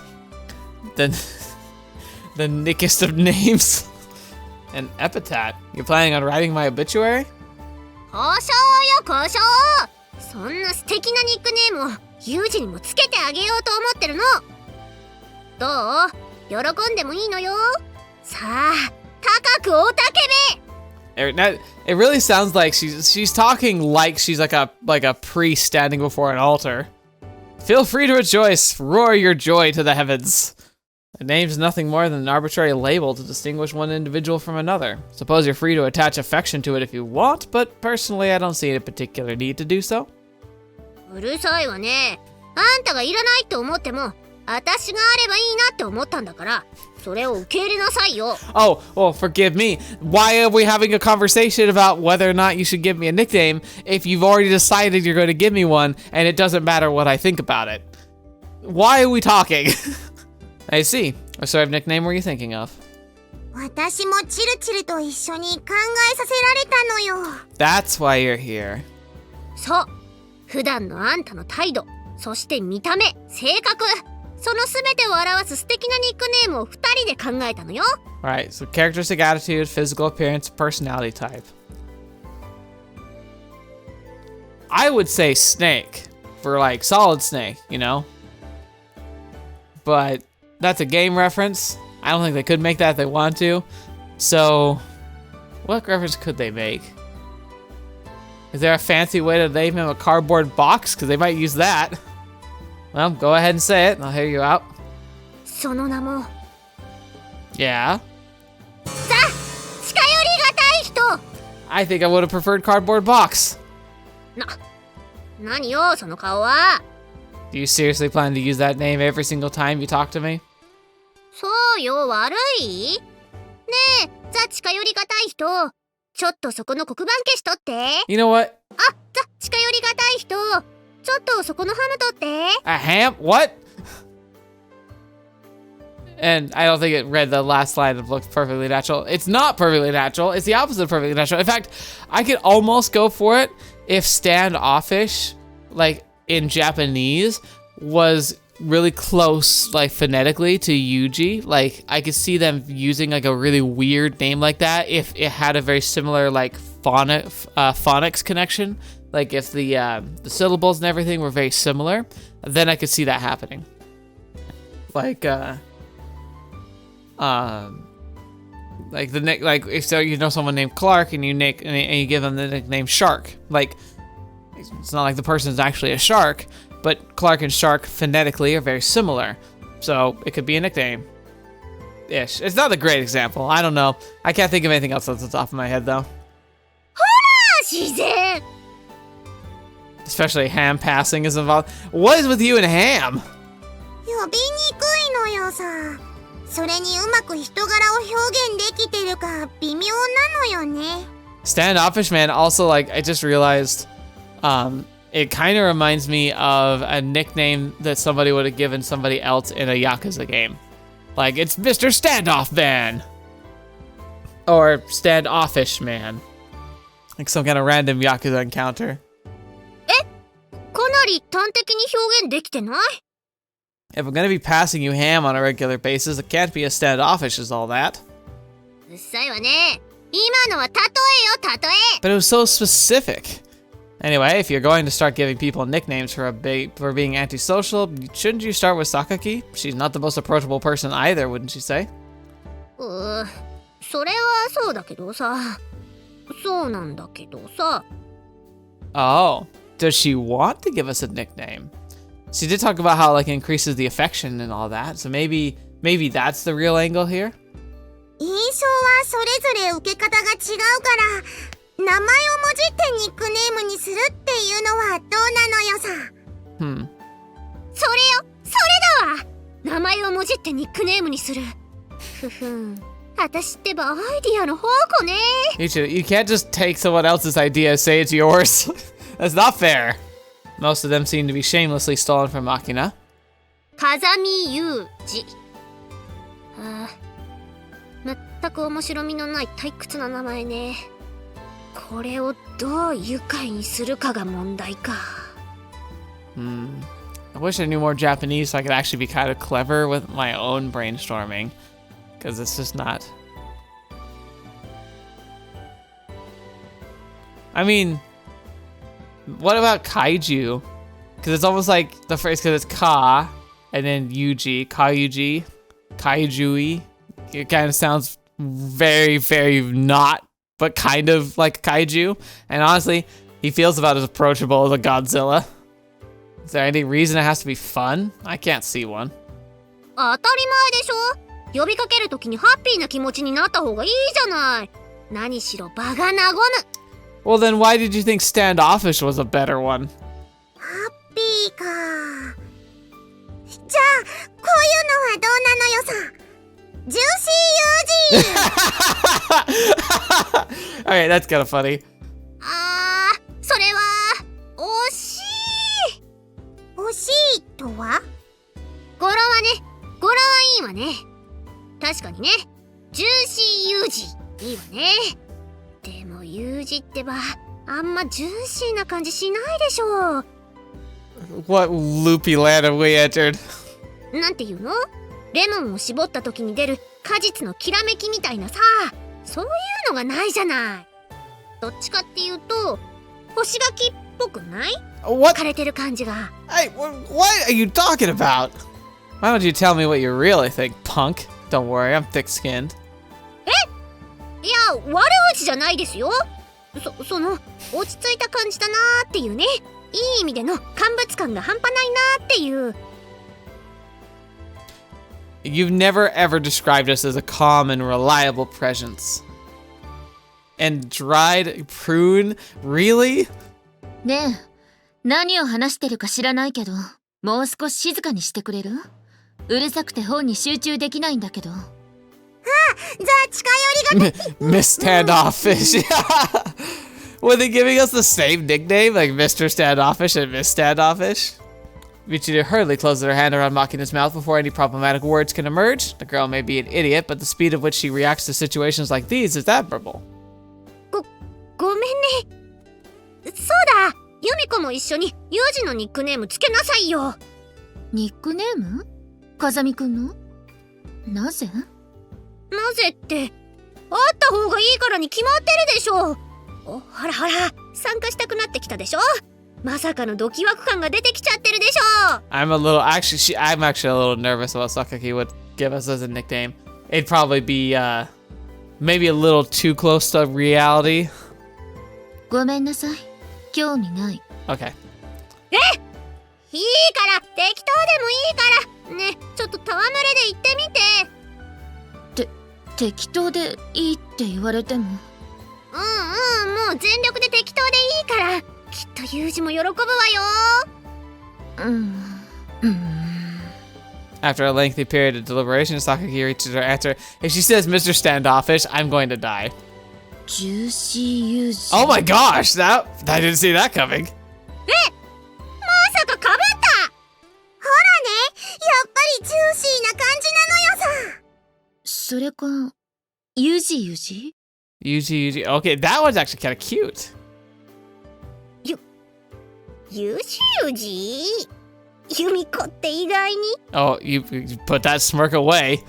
The nickest of names. An epitaph. You planning on writing my obituary? 交渉よ交渉。そんな素敵なニックネームをユージにもつけてあげようと思ってるの。どう？喜んでもいいのよ。さあ、高くおたけべ。 It really sounds like she's talking like she's like a priest standing before an altar. Feel free to rejoice, roar your joy to the heavens. A name's nothing more than an arbitrary label to distinguish one individual from another. Suppose you're free to attach affection to it if you want, but personally I don't see any particular need to do so. うるさいわね。あんたがいらないと思っても、私があればいいなって思ったんだから、それを受け入れなさいよ。Oh, well, forgive me. Why are we having a conversation about whether or not you should give me a nickname if you've already decided you're going to give me one and it doesn't matter what I think about it? Why are we talking? I see. What sort of nickname were you thinking of? 私もチルチルと一緒に考えさせられたのよ。 That's why you're here. そう。普段のあんたの態度、そして見た目、性格、その全てを表す素敵なニックネームを2人で考えたのよ。Right, so characteristic attitude, physical appearance, personality type. I would say snake for like solid snake, you know? But that's a game reference. I don't think they could make that if they want to. So, what reference could they make? Is there a fancy way to name him a cardboard box? Because they might use that. Well, go ahead and say it. I'll hear you out. その名も。 Yeah? さあ、近寄りがたい人。 I think I would have preferred cardboard box. 何よ、その顔は。 Do you seriously plan to use that name every single time you talk to me? そうよ、悪い？ねえ、ザ近寄りがたい人。ちょっとそこの黒板消し取って。 You know what? あ、ザ近寄りがたい人。ちょっとそこのハム取って。 A ham? What? And I don't think it read the last line of looks perfectly natural. It's not perfectly natural. It's the opposite of perfectly natural. In fact, I could almost go for it if standoffish, like in Japanese, was really close, like phonetically, to Yuuji. Like I could see them using like a really weird name like that if it had a very similar like phonics connection. Like if the syllables and everything were very similar, then I could see that happening. Like if so you know someone named Clark and you give them the nickname Shark. Like it's not like the person's actually a shark, but Clark and Shark phonetically are very similar. So it could be a nickname. Ish. It's not a great example. I don't know. I can't think of anything else off the top of my head though. ほら、自然。 Especially ham passing is involved. What is with you and ham? 呼びにくいのよさ。それにうまく人柄を表現できてるか微妙なのよね。 Standoffish man also like I just realized it kind of reminds me of a nickname that somebody would have given somebody else in a Yakuza game. Like it's Mr. Standoff Man. Or Standoffish Man. Like some kind of random Yakuza encounter. かなり端的に表現できてない？ If I'm gonna be passing you ham on a regular basis, it can't be as standoffish as all that. うっさいわね。今のは例えよ、例え。 But it was so specific. Anyway, if you're going to start giving people nicknames for being antisocial, shouldn't you start with Sakaki? She's not the most approachable person either, wouldn't you say? それはそうだけどさ。そうなんだけどさ。Oh, does she want to give us a nickname? She did talk about how like it increases the affection and all that, so maybe that's the real angle here? 印象はそれぞれ受け方が違うから、名前をもじってニックネームにするっていうのはどうなのよさ。それよ、それだわ。名前をもじってニックネームにする。ふふん。私ってばアイディアの宝庫ね。You can't just take someone else's idea and say it's yours. That's not fair. Most of them seem to be shamelessly stolen from Makina. Kazama Yuuji。全く面白みのない退屈な名前ね。これをどう愉快にするかが問題か。I wish I knew more Japanese so I could actually be kind of clever with my own brainstorming. Because it's just not. I mean, what about kaiju? Because it's almost like the phrase, because it's ka, and then Yuji, Kayuji, Kaijui. It kind of sounds very, very not, but kind of like kaiju. And honestly, he feels about as approachable as a Godzilla. Is there any reason it has to be fun? I can't see one. 当たり前でしょ。呼びかけるときにハッピーな気持ちになった方がいいじゃない。何しろ場が和む。Well then why did you think standoffish was a better one? ハッピーか。じゃあ、こういうのはどうなのよさ。ジューシーユージーOkay, that's kind of funny. それは、惜しい。惜しいとは？語呂はね、語呂はいいわね。確かにね、ジューシーユージいいわね。でもユージってばあんまジューシーな感じしないでしょ。What loopy land have we entered? なんていうの？レモンを絞った時に出る果実のきらめきみたいなさ、そういうのがないじゃない。どっちかっていうと干し柿っぽくない？枯れてる感じが。Hey, what are you talking about? Why don't you tell me what you really think, punk? Don't worry, I'm thick-skinned. いや、悪口じゃないですよ。その落ち着いた感じだなーっていうね。いい意味での乾物感が半端ないなーっていう。You've never ever described us as a calm and reliable presence. And dried prune? Really? ねえ、何を話してるか知らないけど、もう少し静かにしてくれる？うるさくて本に集中できないんだけど。じゃあ近寄りがMiss Standoffish. Were they giving us the same nickname, like Mr. Standoffish and Miss Standoffish? Michiru hurriedly closes her hand around Makina's mouth before any problematic words can emerge. The girl may be an idiot, but the speed at which she reacts to situations like these is admirable. ごめんね。そうだ、ユミコも一緒にユージのニックネームつけなさいよ。ニックネーム？風見くんの？なぜ？なぜって、あった方がいいからに決まってるでしょ。ほらほら、参加したくなってきたでしょ。まさかのドキワク感が出てきちゃってるでしょ。I'm actually a little nervous about Sakaki would give us as a nickname. It'd probably be maybe a little too close to reality. ごめんなさい。興味ない。Okay. いいから適当でもいいからね、ちょっと戯れで言ってみて。適当でいいって言われても。もう全力で適当でいいから、きっとユージも喜ぶわよ。After a lengthy period of deliberation, Sakaki reaches her answer. If she says Mr. Standoffish, I'm going to die. ジューシーユージ。Oh my gosh, I didn't see that coming. まさかかぶった。ほらね、やっぱりジューシーな感じなのよさ。それか、ユージユージ？ Yuji. Okay, that one's actually kind of cute. ユージユージ？ユミコって意外に。Oh, you put that smirk away.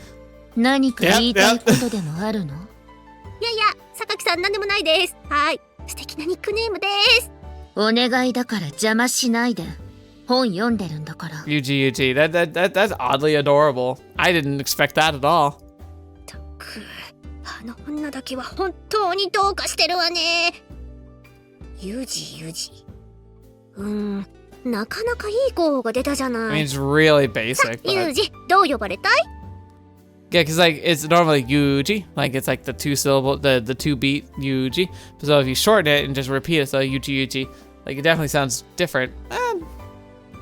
何か言いたいことでもあるの？いや、榊さんなんでもないです。はい、素敵なニックネームです。お願いだから邪魔しないで。本読んでるんだから。Yuuji Yuuji. That's oddly adorable. I didn't expect that at all. たく、あの女だけは本当にどうかしてるわね。ユージ。なかなかいい候補が出たじゃない。I mean, it's really basic. ユージ、どう呼ばれたい？ Yeah, because like it's normally Yuuji, like it's like the two syllable, the two beat Yuuji. So if you shorten it and just repeat it, so Yuuji, like it definitely sounds different.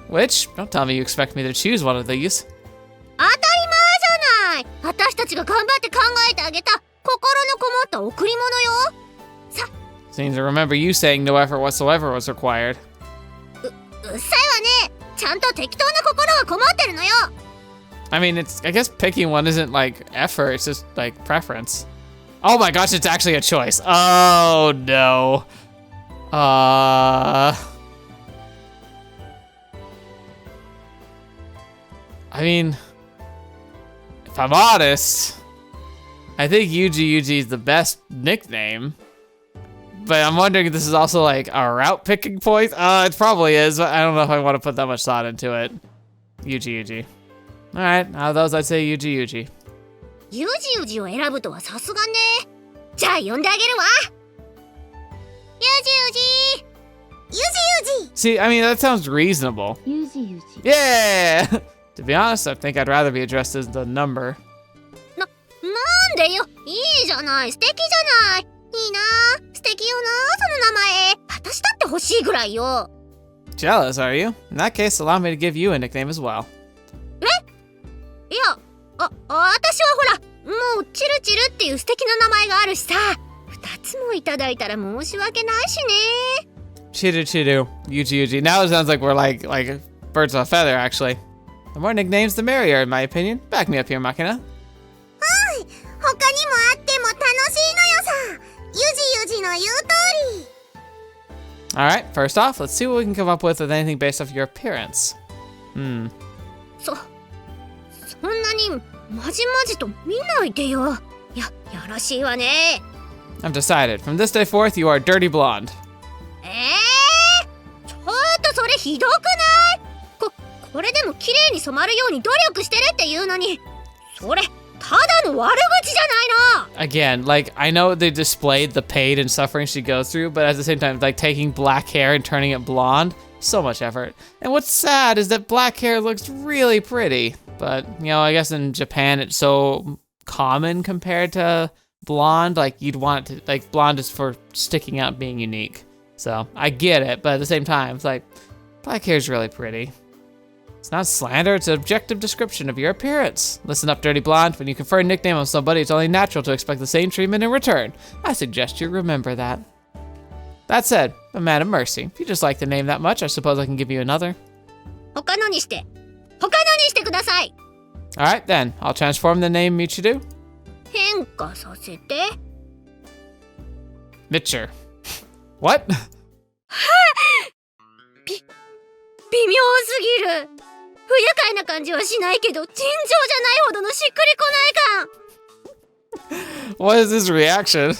Which, don't tell me you expect me to choose one of these. 当たり前じゃない。私たちが頑張って考えてあげた心のこもった贈り物よ。さ、Seems to remember you saying no effort whatsoever was required. うっさいわね。ちゃんと適当な心がこもってるのよ。I mean, I guess picking one isn't like effort, it's just like preference. Oh my gosh, it's actually a choice. Oh no. I mean, if I'm honest, I think Yuuji is the best nickname. But I'm wondering if this is also like a route picking point. It probably is, but I don't know if I want to put that much thought into it. Yuuji. Alright, out of those, I'd say Yuuji. ユージを選ぶとはさすがね。じゃあ呼んであげるわ。ユージ。See, I mean, that sounds reasonable. ユージ。 Yeah! To be honest, I think I'd rather be addressed as the number. なんでよ。いいじゃない。素敵じゃない。いいな。素敵よな、その名前。私だって欲しいぐらいよ。Jealous, are you? In that case, allow me to give you a nickname as well. いや、私はほら、もうチルチルっていう素敵な名前があるしさ。2つもいただいたら申し訳ないしね。Chiru, Yuuji. Now it sounds like we're like birds of a feather, actually. The more nicknames, the merrier, in my opinion. Back me up here, Makina. 他にもあっても楽しいのよさ。ユジの言う通り。Alright, first off, let's see what we can come up with anything based off your appearance. そんなにまじまじと見ないでよ。やらしいわね。I've decided. From this day forth, you are dirty blonde. ちょっとそれひどくない？これでも綺麗に染まるように努力してるっていうのに、それただの悪口じゃないの。 Again, like, I know they displayed the pain and suffering she goes through, but at the same time, like, taking black hair and turning it blonde, so much effort. And what's sad is that black hair looks really pretty, but, you know, I guess in Japan it's so common compared to blonde, like, you'd want it to, like, blonde is for sticking out, being unique. So, I get it, but at the same time, it's like, black hair is really pretty. It's not slander, it's an objective description of your appearance. Listen up, dirty blonde. When you confer a nickname on somebody, it's only natural to expect the same treatment in return. I suggest you remember that. That said, a man of mercy. If you just like the name that much, I suppose I can give you another. 他のにしてください。 Alright then, I'll transform the name Michiru. 変化させて。Mitcher. What? 微妙すぎる。不愉快な感じはしないけど、尋常じゃないほどのしっくりこない感。 What is this reaction?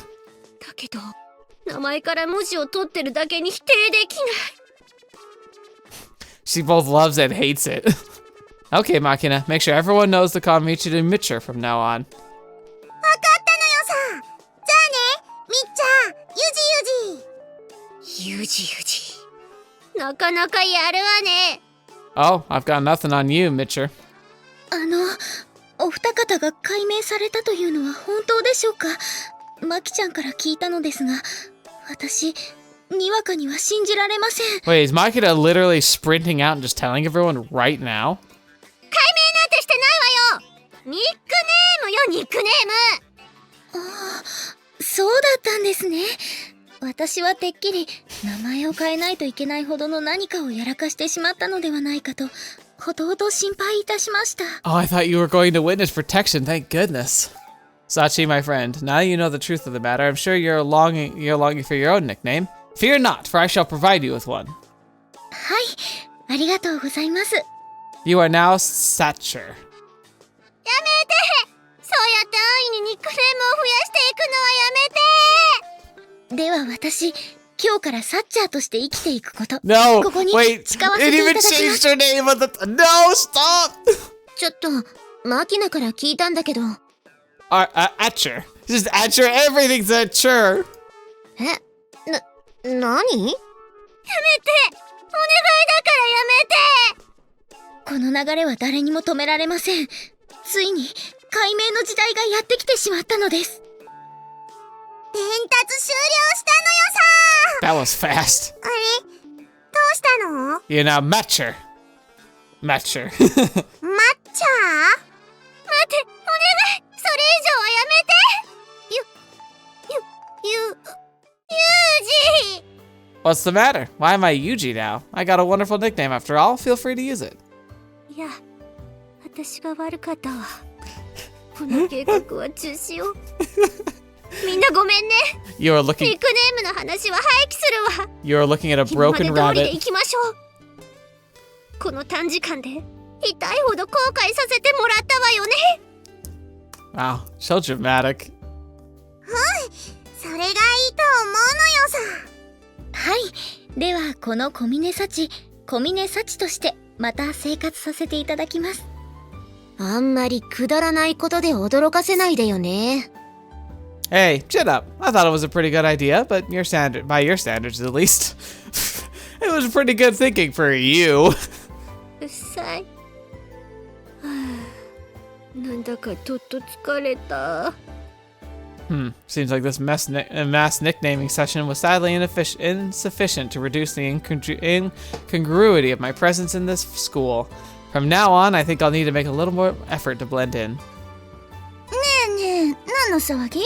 だけど、名前から文字を取ってるだけに否定できない。 She both loves and hates it. Okay, Makina, make sure everyone knows to call Michiru Mitcher from now on. わかったのよさ。じゃあね、みっちゃん、ユジ。なかなかやるわね。 Oh, I've got nothing on you, Mitcher. お二方が解明されたというのは本当でしょうか？マキちゃんから聞いたのですが、私、にわかには信じられません。 Wait, is Makina literally sprinting out and just telling everyone right now? 解明なんてしてないわよ。ニックネームよ、ニックネーム。そうだったんですね。私はてっきり名前を変えないといけないほどの何かをやらかしてしまったのではないかと、ほとほと心配いたしました。 Oh, I thought you were going to witness protection, thank goodness. Sachi, my friend, now you know the truth of the matter. I'm sure you're longing for your own nickname. Fear not, for I shall provide you with one. はい、ありがとうございます。やめて。You are now Satcher. そうやって安易にニックネームを増やしていくのはやめて。では私、今日からサッチャーとして生きていくこと。 No, ここに wait, 誓わ it せていた even だきま changed す。 her name of the... No, stop! ちょっとマキナから聞いたんだけど。Atcher. Just Atcher, everything's Atcher. 何？やめて、お願いだからやめて。この流れは誰にも止められません。ついに解明の時代がやってきてしまったのです。伝達終了したのよさ。 That was fast. あれ、どうしたの？ You know, Matcher. Matcher. マッチャー？待って、お願い。それ以上はやめて。ユージ。 What's the matter? Why am I Yuuji now? I got a wonderful nickname after all. Feel free to use it. いや、私が悪かったわ。この計画は中止を。みんなごめんね。You are ニッ looking. クネームの話は廃棄するわ。 You are looking at a 今まで broken 通りで rabbit. 行きましょう。この短時間で痛いほど後悔させてもらったわよね。 Wow, so dramatic. それがいいと思うのよさ。はい。ではこの小峰幸としてまた生活させていただきます。あんまりくだらないことで驚かせないでよね。Hey, chin up. I thought it was a pretty good idea, but by your standards at least, it was pretty good thinking for you. うっさい。はあ、なんだかちょっと疲れた。Seems like this mass nicknaming session was sadly insufficient to reduce the incongruity of my presence in this school. From now on, I think I'll need to make a little more effort to blend in. ねえねえ、何の騒ぎ？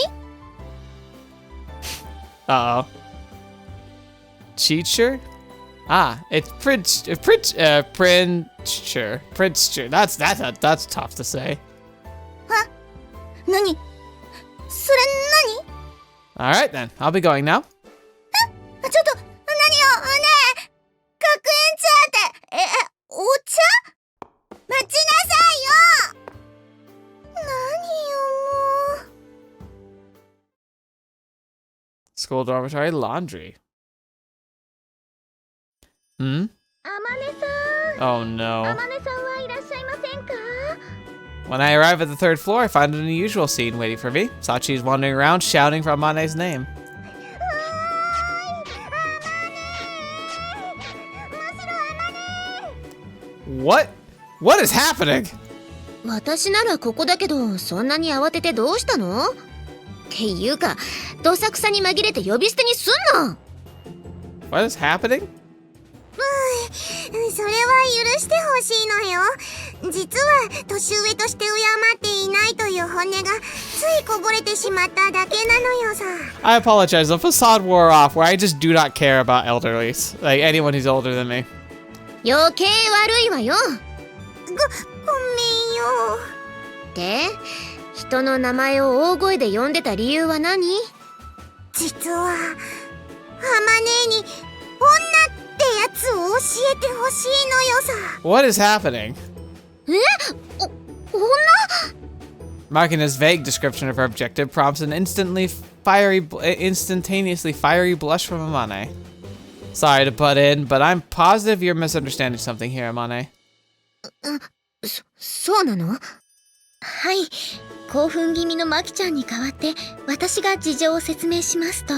Uh-oh. Teacher? Ah, it's Prince. That's tough to say. 何？それ何？ All right then, I'll be going now. ちょっと、何よ、ねえ、学園ツアーって、お茶？待ちなさいよ。何よ、もう。 School dormitory laundry. Hmm? あまねさん。 Oh no. あまねさんはいらっしゃいませんか？ When I arrive at the third floor, I find an unusual scene waiting for me. Sachi's wandering around shouting for Amane's name. What? What is happening? 私ならここだけど、そんなに慌ててどうしたの？っていうか、どさくさに紛れて呼び捨てにすんな。 What is happening? それは許してほしいのよ。実は年上として敬っていないという本音がついこぼれてしまっただけなのよさ。 I apologize. The facade wore off where I just do not care about elderlies. Like anyone who's older than me. 余計悪いわよ。ごめんよ。で、人の名前を大声で呼んでた理由は何？実は、ハマネーに女ってやつを教えてほしいのよさ。 What is happening? 女？ Makina's vague description of her objective prompts an instantaneously fiery blush from Amane. Sorry to butt in, but I'm positive you're misunderstanding something here, Amane. そうなの？はい。興奮気味のマキちゃんに代わって私が事情を説明しますと、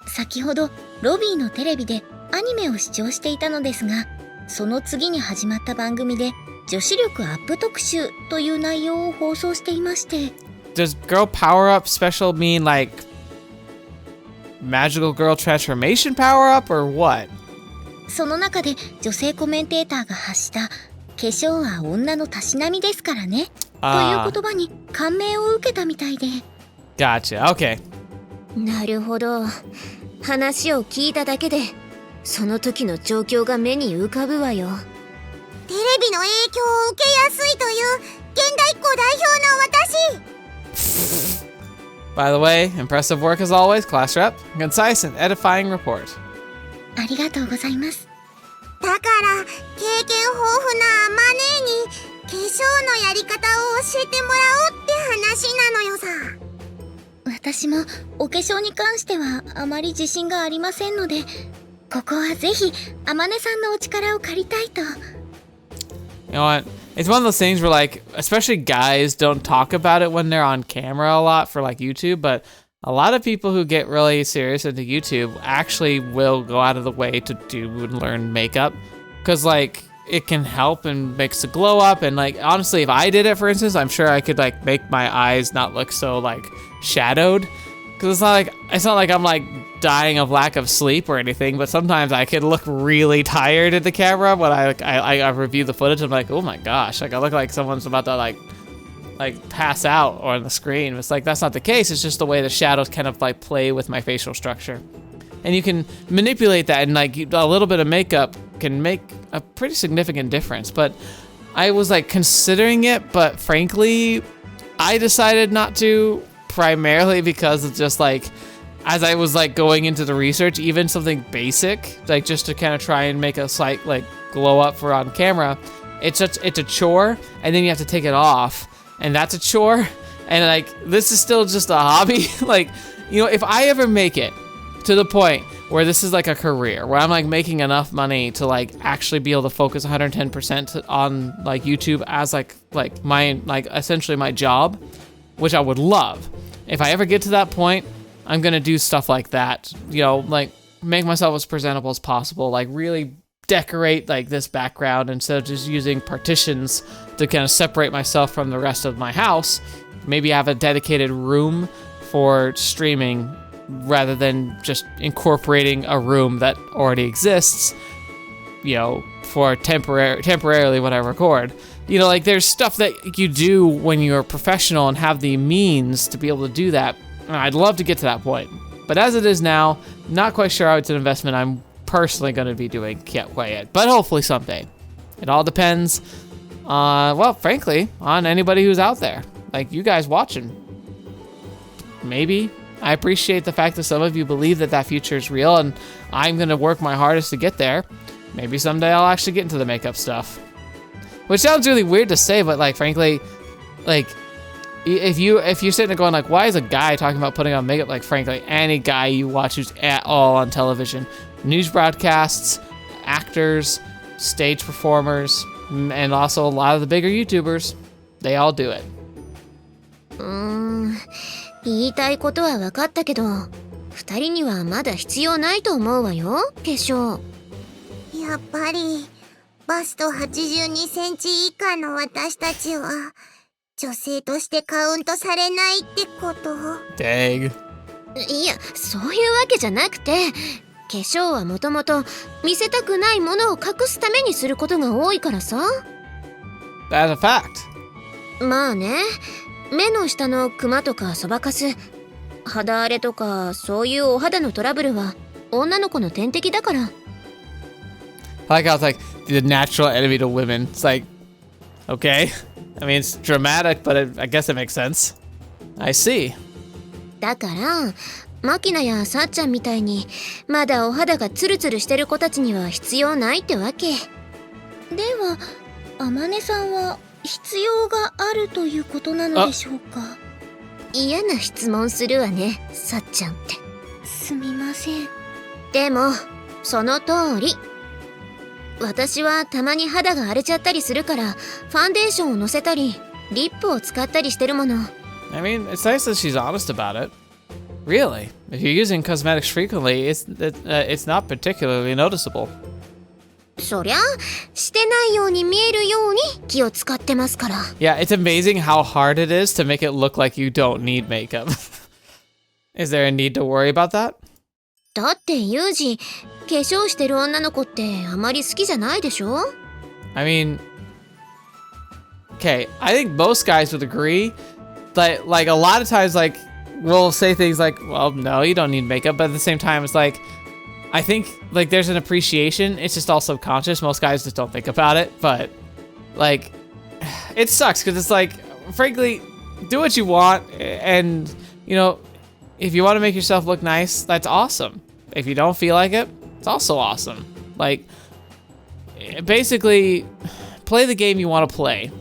先ほどロビーのテレビでアニメを視聴していたのですが、その次に始まった番組で女子力アップ特集という内容を放送していまして。 Does girl power up special mean like magical girl transformation power up or what? その中で女性コメンテーターが発した化粧は女のたしなみですからねという言葉に感銘を受けたみたいで。 Gotcha. Okay. なるほど。話を聞いただけで、その時の状況が目に浮かぶわよ。テレビの影響を受けやすいという現代っ子代表の私。 By the way, impressive work as always, class rep. Concise and edifying report. ありがとうございます。だから経験豊富なアマネーに化粧のやり方を教えてもらおうって話なのよさ。私もお化粧に関してはあまり自信がありませんので、ここはぜひあまねさんのお力を借りたいと。You know what? It's one of those things where, like, especially guys don't talk about it when they're on camera a lot for, like, YouTube, but a lot of people who get really serious into YouTube actually will go out of the way to do and learn makeup, because, like, it can help and makes the glow up, and, like, honestly, if I did it, for instance, I'm sure I could, like, make my eyes not look so, like, shadowed, because it's not like I'm, like, dying of lack of sleep or anything, but sometimes I could look really tired at the camera when I review the footage. I'm like, oh my gosh, like I look like someone's about to like pass out on the screen. It's like, that's not the case. It's just the way the shadows kind of like play with my facial structure. And you can manipulate that, and like a little bit of makeup can make a pretty significant difference. But I was like considering it, but frankly, I decided not to, primarily because it's just like, as I was like going into the research, even something basic, like just to kind of try and make a slight like glow up for on camera, it's a chore, and then you have to take it off, and that's a chore, and like this is still just a hobby. Like, you know, if I ever make it to the point where this is like a career, where I'm like making enough money to like actually be able to focus 110% on like YouTube as like my like essentially my job, which I would love. If I ever get to that point, I'm gonna do stuff like that, you know, like make myself as presentable as possible, like really decorate like this background instead of just using partitions to kind of separate myself from the rest of my house. Maybe have a dedicated room for streaming rather than just incorporating a room that already exists, you know, for temporarily when I record. You know, like there's stuff that you do when you're a professional and have the means to be able to do that. I'd love to get to that point, but as it is now, not quite sure how it's an investment I'm personally going to be doing quite yet, but hopefully someday. It all depends, well, frankly, on anybody who's out there, like you guys watching. Maybe. I appreciate the fact that some of you believe that that future is real, and I'm going to work my hardest to get there. Maybe someday I'll actually get into the makeup stuff. Which sounds really weird to say, but like, frankly, like, if you're sitting there going like, why is a guy talking about putting on makeup? Like, frankly, any guy you watch who's at all on television, news broadcasts, actors, stage performers, and also a lot of the bigger YouTubers, they all do it. 言いたいことは分かったけど、二人にはまだ必要ないと思うわよ、化粧。やっぱりバスト82センチ以下の私たちは女性としてカウントされないってこと？ Dang. いや、そういうわけじゃなくて、化粧はもともと見せたくないものを隠すためにすることが多いからさ。That's a fact. まあね、目の下のクマとかそばかす、肌荒れとかそういうお肌のトラブルは女の子の天敵だから。I like how it's like the natural enemy to women. It's like, okay. I mean, it's dramatic, but I guess it makes sense. I see. だから、マキナやサッちゃんみたいにまだお肌がツルツルしてる子たちには必要ないってわけ。では、アマネさんは必要があるということなのでしょうか？嫌な質問するわね、サッちゃんって。すみません。でも、その通り。私はたまに肌が荒れちゃったりするから、ファンデーションをのせたり、リップを使ったりしてるもの。I mean, it's nice that she's honest about it. Really, if you're using cosmetics frequently, it's not particularly noticeable. そりゃ、してないように見えるように気を使ってますから。Yeah, it's amazing how hard it is to make it look like you don't need makeup. Is there a need to worry about that? だってユージ、化粧してる女の子ってあまり好きじゃないでしょ？ I mean, okay, I think most guys would agree that, like, a lot of times, like, we'll say things like, well, no, you don't need makeup, but at the same time, it's like, I think, like, there's an appreciation. It's just all subconscious. Most guys just don't think about it, but, like, it sucks, because it's like, frankly, do what you want, and, you know, if you want to make yourself look nice, that's awesome. If you don't feel like it, it's also awesome. Like, basically, play the game you want to play.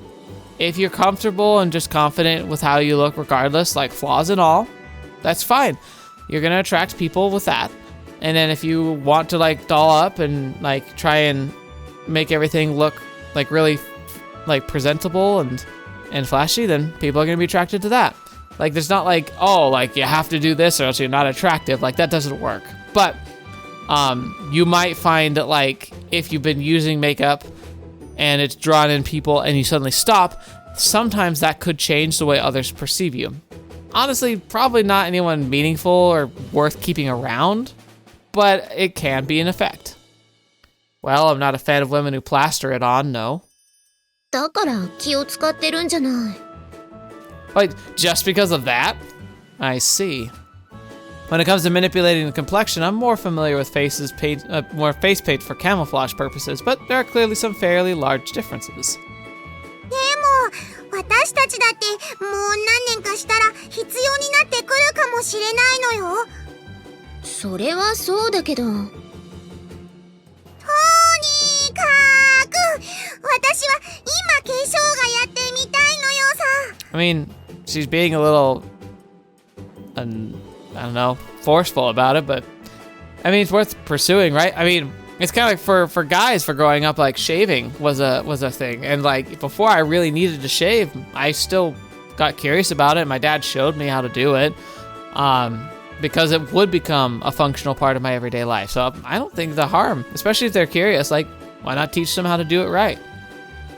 If you're comfortable and just confident with how you look regardless, like flaws and all, That's fine. You're gonna attract people with that. And then if you want to like doll up and like try and make everything look like really like presentable and flashy, then people are gonna be attracted to that. Like there's not like, oh, like you have to do this or else you're not attractive. Like that doesn't work. But you might find that like if you've been using makeup and it's drawn in people and you suddenly stop, sometimes that could change the way others perceive you. Honestly, probably not anyone meaningful or worth keeping around, but it can be an effect. Well, I'm not a fan of women who plaster it on, no. だから気を使ってるんじゃない。Like, just because of that? I see. When it comes to manipulating the complexion, I'm more familiar with more face paint for camouflage purposes, but there are clearly some fairly large differences. でも私たちだってもう何年かしたら必要になってくるかもしれないのよ。それはそうだけど。とにかく私は今化粧がやってみたいのよさ。I mean, she's being a little, I don't know, forceful about it, but I mean, it's worth pursuing, right? I mean, it's kind of like for guys, for growing up, like shaving was a thing, and like before I really needed to shave, I still got curious about it. My dad showed me how to do it, because it would become a functional part of my everyday life. So I don't think the harm, especially if they're curious, like why not teach them how to do it right?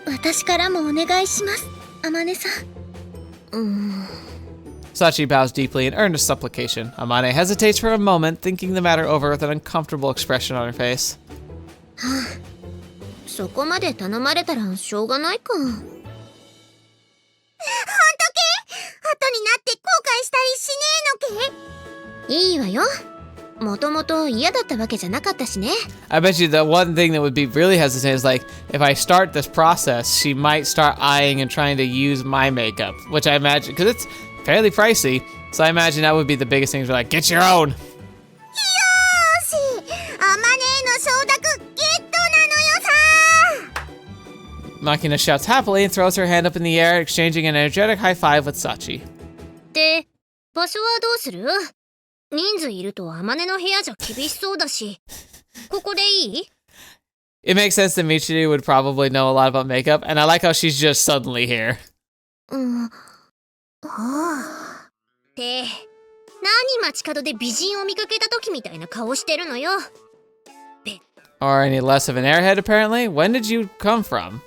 私からもお願いします、Amaneさん。Sachi bows deeply in earnest supplication. Amane hesitates for a moment, thinking the matter over with an uncomfortable expression on her face. そこまで頼まれたらしょうがないか。本当け？後になって後悔したりしねえのけ？いいわよ。もともと嫌だったわけじゃなかったしね。I bet you the one thing that would be really hesitant is like, if I start this process, she might start eyeing and trying to use my makeup, which I imagine, because it's fairly pricey, so I imagine that would be the biggest thing. Like, get your own. よーし、Amaneの承諾ゲットなのよさ。Makina shouts happily and throws her hand up in the air, exchanging an energetic high five with Sachi. で、場所はどうする？人数いるとAmaneの部屋じゃ厳しそうだし、ここでいい？ It makes sense that Michiru would probably know a lot about makeup, and I like how she's just suddenly here. って何街角で美人を見かけた時みたいな顔してるのよ。Or any less of an airhead, apparently? When did you come from?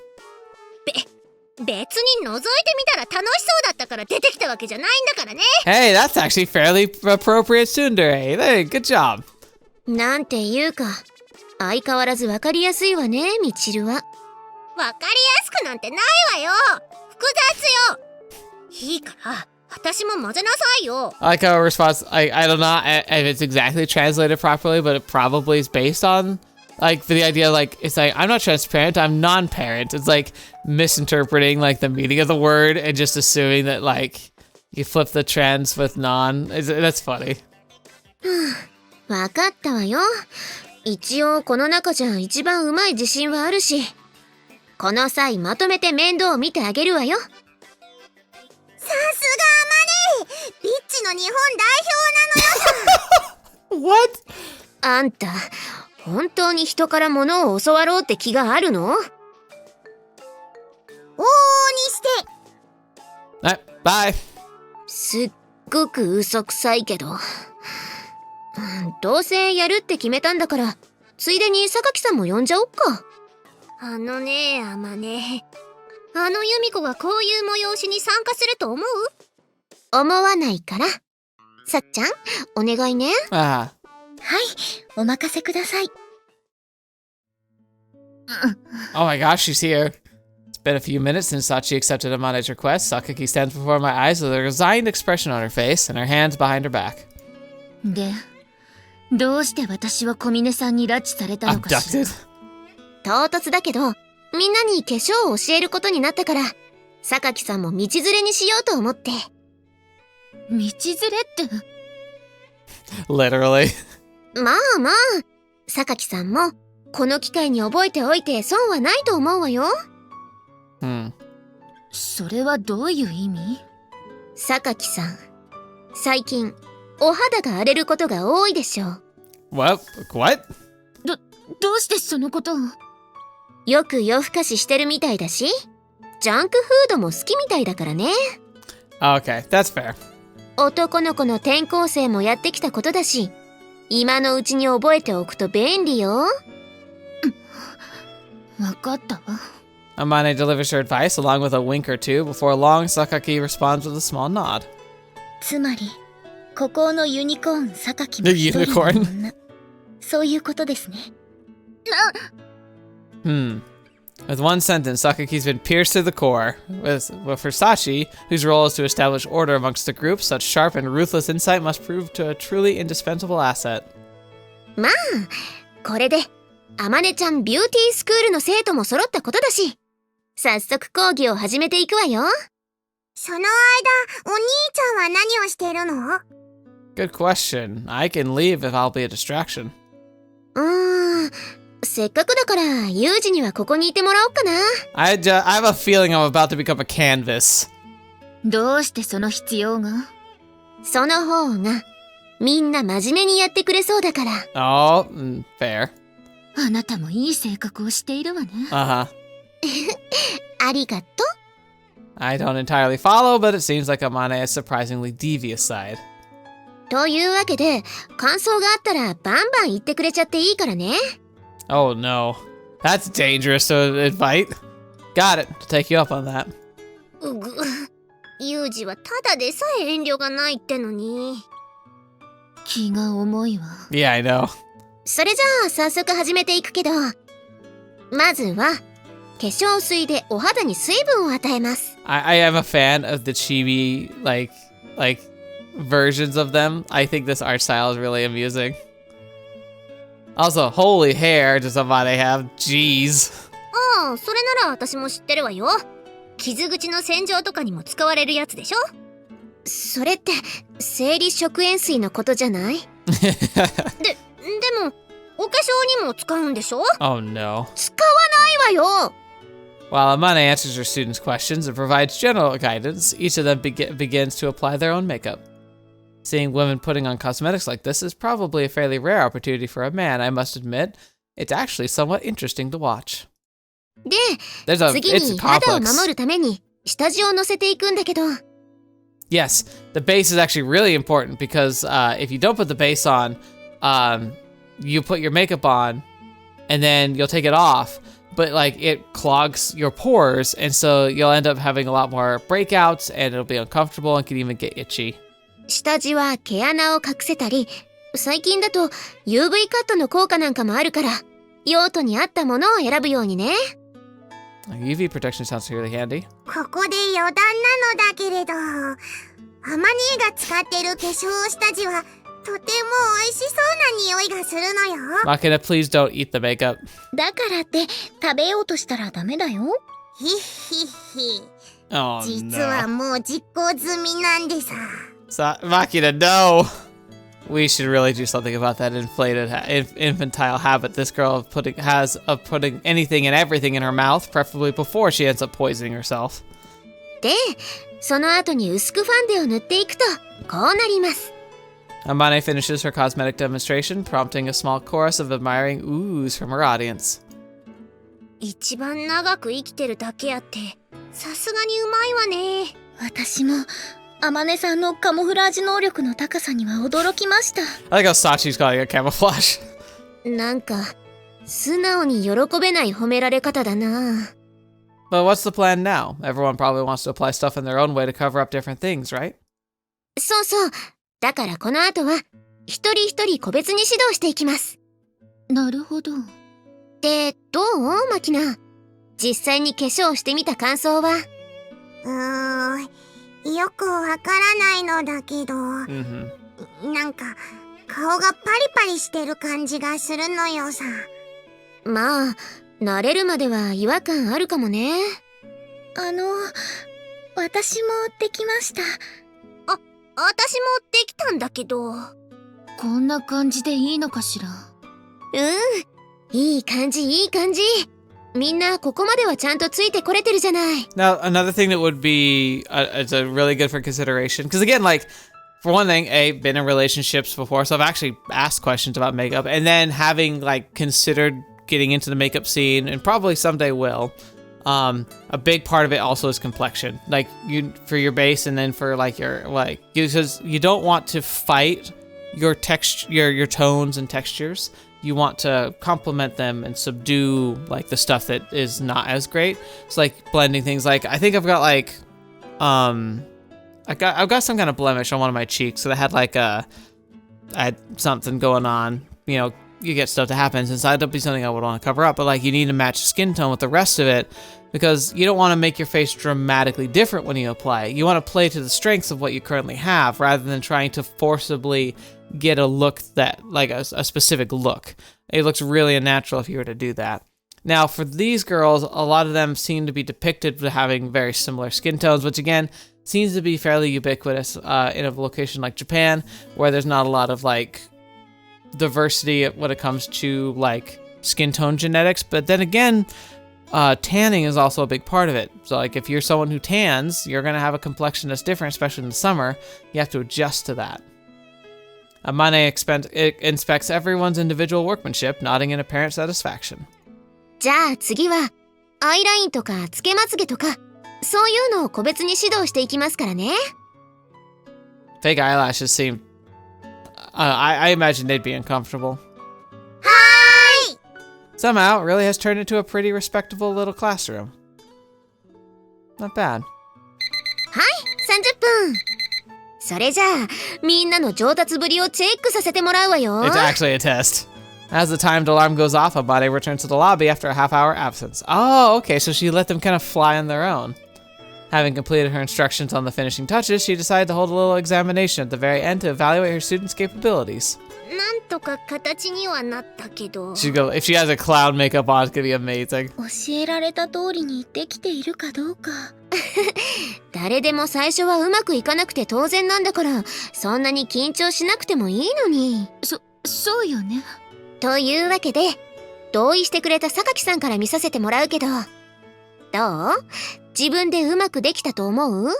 別に覗いてみたら楽しそうだったから出てきたわけじゃないんだからね。Hey, that's actually fairly appropriate tsundere. Hey, good job. なんていうか、相変わらずわかりやすいわね、みちるは。わかりやすくなんてないわよ。複雑よ。いいから、私も混ぜなさいよ。I like how her response, I don't know if it's exactly translated properly, but it probably is based on, like, the idea, like, it's like, I'm not transparent, I'm non-parent. It's like misinterpreting, like, the meaning of the word and just assuming that, like, you flip the trans with non. That's funny. わかったわよ。一応この中じゃ一番うまい自信はあるし、この際まとめて面倒を見てあげるわよ。さすがAmane、ビッチの日本代表なのよ。What? あんた、本当に人から物を教わろうって気があるの？往々にして。Bye. すっごく嘘くさいけど。どうせやるって決めたんだから、ついでに榊さんも呼んじゃおっか。あのね、Amane。あの由美子がこういう催しに参加すると思う？思わないから。さっちゃん、お願いね。Ah. はい、お任せください。Oh my gosh, she's here. It's been a few minutes since Sachi accepted Amane's request. Sakaki stands before my eyes with a resigned expression on her face and her hands behind her back. で、どうして私は小峰さんに拉致されたのかしら。Abducted? 唐突だけど、みんなに化粧を教えることになったから、榊さんも道連れにしようと思って。道連れって。Literally. まあまあ、榊さんも、この機会に覚えておいて損はないと思うわよ。それはどういう意味？榊さん、最近、お肌が荒れることが多いでしょう。What? どうしてそのことを？よく夜更かししてるみたいだし、ジャンクフードも好きみたいだからね。Okay, that's fair. 男の子の転校生もやってきたことだし、今のうちに覚えておくと便利よ。わかったわ。Amane delivers her advice along with a wink or two. Before long, Sakaki responds with a small nod. つまり、孤高のユニコーン榊も The 一人の unicorn. 女。そういうことですね。With one sentence, Sakaki's been pierced to the core. For Sashi, whose role is to establish order amongst the group, such sharp and ruthless insight must prove to a truly indispensable asset. まあ、これで、あまねちゃんビューティースクールの生徒も揃ったことだし、早速講義を始めていくわよ。その間、お兄ちゃんは何をしてるの？ Good question. I can leave if I'll be a distraction. せっかくだから、ユージにはここにいてもらおうかな。I have a feeling I'm about to become a canvas. どうしてその必要が？その方が、みんな真面目にやってくれそうだから。Oh, fair. あなたもいい性格をしているわね。Uh-huh. ありがとう。I don't entirely follow, but it seems like Amane has a surprisingly devious side. というわけで、感想があったらバンバン言ってくれちゃっていいからね。Oh no. That's dangerous to invite. Got it. To take you up on that. ユージはただでさえ遠慮がないってのに。気が重いわ。Yeah, I know. それじゃあ早速始めていくけど、まずは化粧水でお肌に水分を与えます。I am a fan of the chibi like versions of them. I think this art style is really amusing. Also, holy hair does Amane have? Jeez. ああ、それなら私も知ってるわよ。傷口の洗浄とかにも使われるやつでしょ？それって生理食塩水のことじゃない？でもお化粧にも使うんでしょ？ Oh no. 使わないわよ。 While Amane answers her students' questions and provides general guidance, each of them begins to apply their own makeup. Seeing women putting on cosmetics like this is probably a fairly rare opportunity for a man, I must admit. It's actually somewhat interesting to watch. で、 It's 次に肌を complex. 守るために下地をのせていくんだけど。Yes, the base is actually really important because if you don't put the base on, you put your makeup on and then you'll take it off, but like it clogs your pores, and so you'll end up having a lot more breakouts and it'll be uncomfortable and can even get itchy. 下地は毛穴を隠せたり、最近だと UV カットの効果なんかもあるから、用途に合ったものを選ぶようにね。UV protection sounds really handy. ここで余談なのだけれど、アマニーが使ってる化粧下地はとても美味しそうな匂いがするのよ。Makina, please don't eat the makeup. だからって食べようとしたらダメだよ。ひっひっひ。Oh 実は no. もう実行済みなんでさ。Makina, no! We should really do something about that infantile habit this girl has of putting anything and everything in her mouth, preferably before she ends up poisoning herself. で、その後に薄くファンデを塗っていくと、こうなります。Amane finishes her cosmetic demonstration, prompting a small chorus of admiring oohs from her audience. 一番長く生きてるだけあって、さすがにうまいわね。私も、あまねさんのカモフラージュ能力の高さには驚きました。I like how Sachi's calling it camouflage. なんか、素直に喜べない褒められ方だな。But what's the plan now? Everyone probably wants to apply stuff in their own way to cover up different things, right? そうそう。だからこの後は、一人一人個別に指導していきます。なるほど。で、どうマキナ。実際に化粧してみた感想は？よくわからないのだけど、なんか顔がパリパリしてる感じがするのよさ。まあ、慣れるまでは違和感あるかもね。私もできました。私もできたんだけど。こんな感じでいいのかしら。いい感じ、いい感じ。みんなここまではちゃんとついてこれてるじゃない。 Now, another thing that would be it's a really good for consideration, because again, like, for one thing, been in relationships before, so I've actually asked questions about makeup, and then having like considered getting into the makeup scene, and probably someday will. A big part of it also is complexion, like for your base, and then for like because you don't want to fight your your tones and textures. You want to complement them and subdue like the stuff that is not as great. It's like blending things. Like I think I've got like I've got some kind of blemish on one of my cheeks, so I had like I had something going on. You know, you get stuff that happens, and so that'd be something I would want to cover up. But like, you need to match skin tone with the rest of it, because you don't want to make your face dramatically different when you apply it. You want to play to the strengths of what you currently have, rather than trying to forcibly get a look that, like a specific look. It looks really unnatural if you were to do that. Now, for these girls, a lot of them seem to be depicted as having very similar skin tones, which again, seems to be fairly ubiquitous in a location like Japan, where there's not a lot of like diversity when it comes to like skin tone genetics. But then again, tanning is also a big part of it. So like, if you're someone who tans, you're going to have a complexion that's different, especially in the summer. You have to adjust to that. Amane inspects everyone's individual workmanship, nodding in apparent satisfaction. じゃあ次はアイラインとかつけまつげとかそういうのを個別に指導していきますからね。 Fake eyelashes seem... I imagine they'd be uncomfortable. はーい。 Somehow, it really has turned into a pretty respectable little classroom. Not bad. はい、30分。それじゃあみんなの上達ぶりをチェックさせてもらうわよ。 It's actually a test. As the timed alarm goes off, Amane returns to the lobby after a half-hour absence. Oh, okay, so she let them kind of fly on their own. Having completed her instructions on the finishing touches, she decided to hold a little examination at the very end to evaluate her students' capabilities. なんとか形にはなったけど。 If she has a clown makeup on, it's gonna be amazing. 教えられた通りにできているかどうか。誰でも最初はうまくいかなくて当然なんだから、そんなに緊張しなくてもいいのに。そうよね。というわけで、同意してくれた榊さんから見させてもらうけど、どう？自分でうまくできたと思う？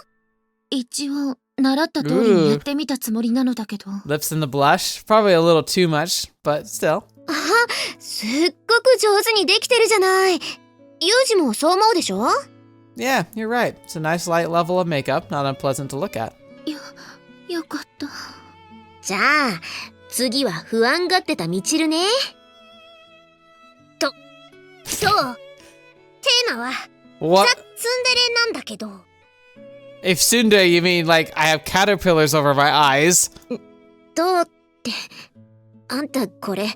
一応習った通りにやってみたつもりなのだけど。Lips in the blush? Probably a little too much, but still. あ、すっごく上手にできてるじゃない。ユージもそう思うでしょ？ Yeah, you're right. It's a nice light level of makeup, not unpleasant to look at. よかった。じゃあ、次は不安がってたみちるね。そう。テーマは、What? ツンデレなんだけど。If tsundere, you mean like I have caterpillars over my eyes? どうって、あんたこれ、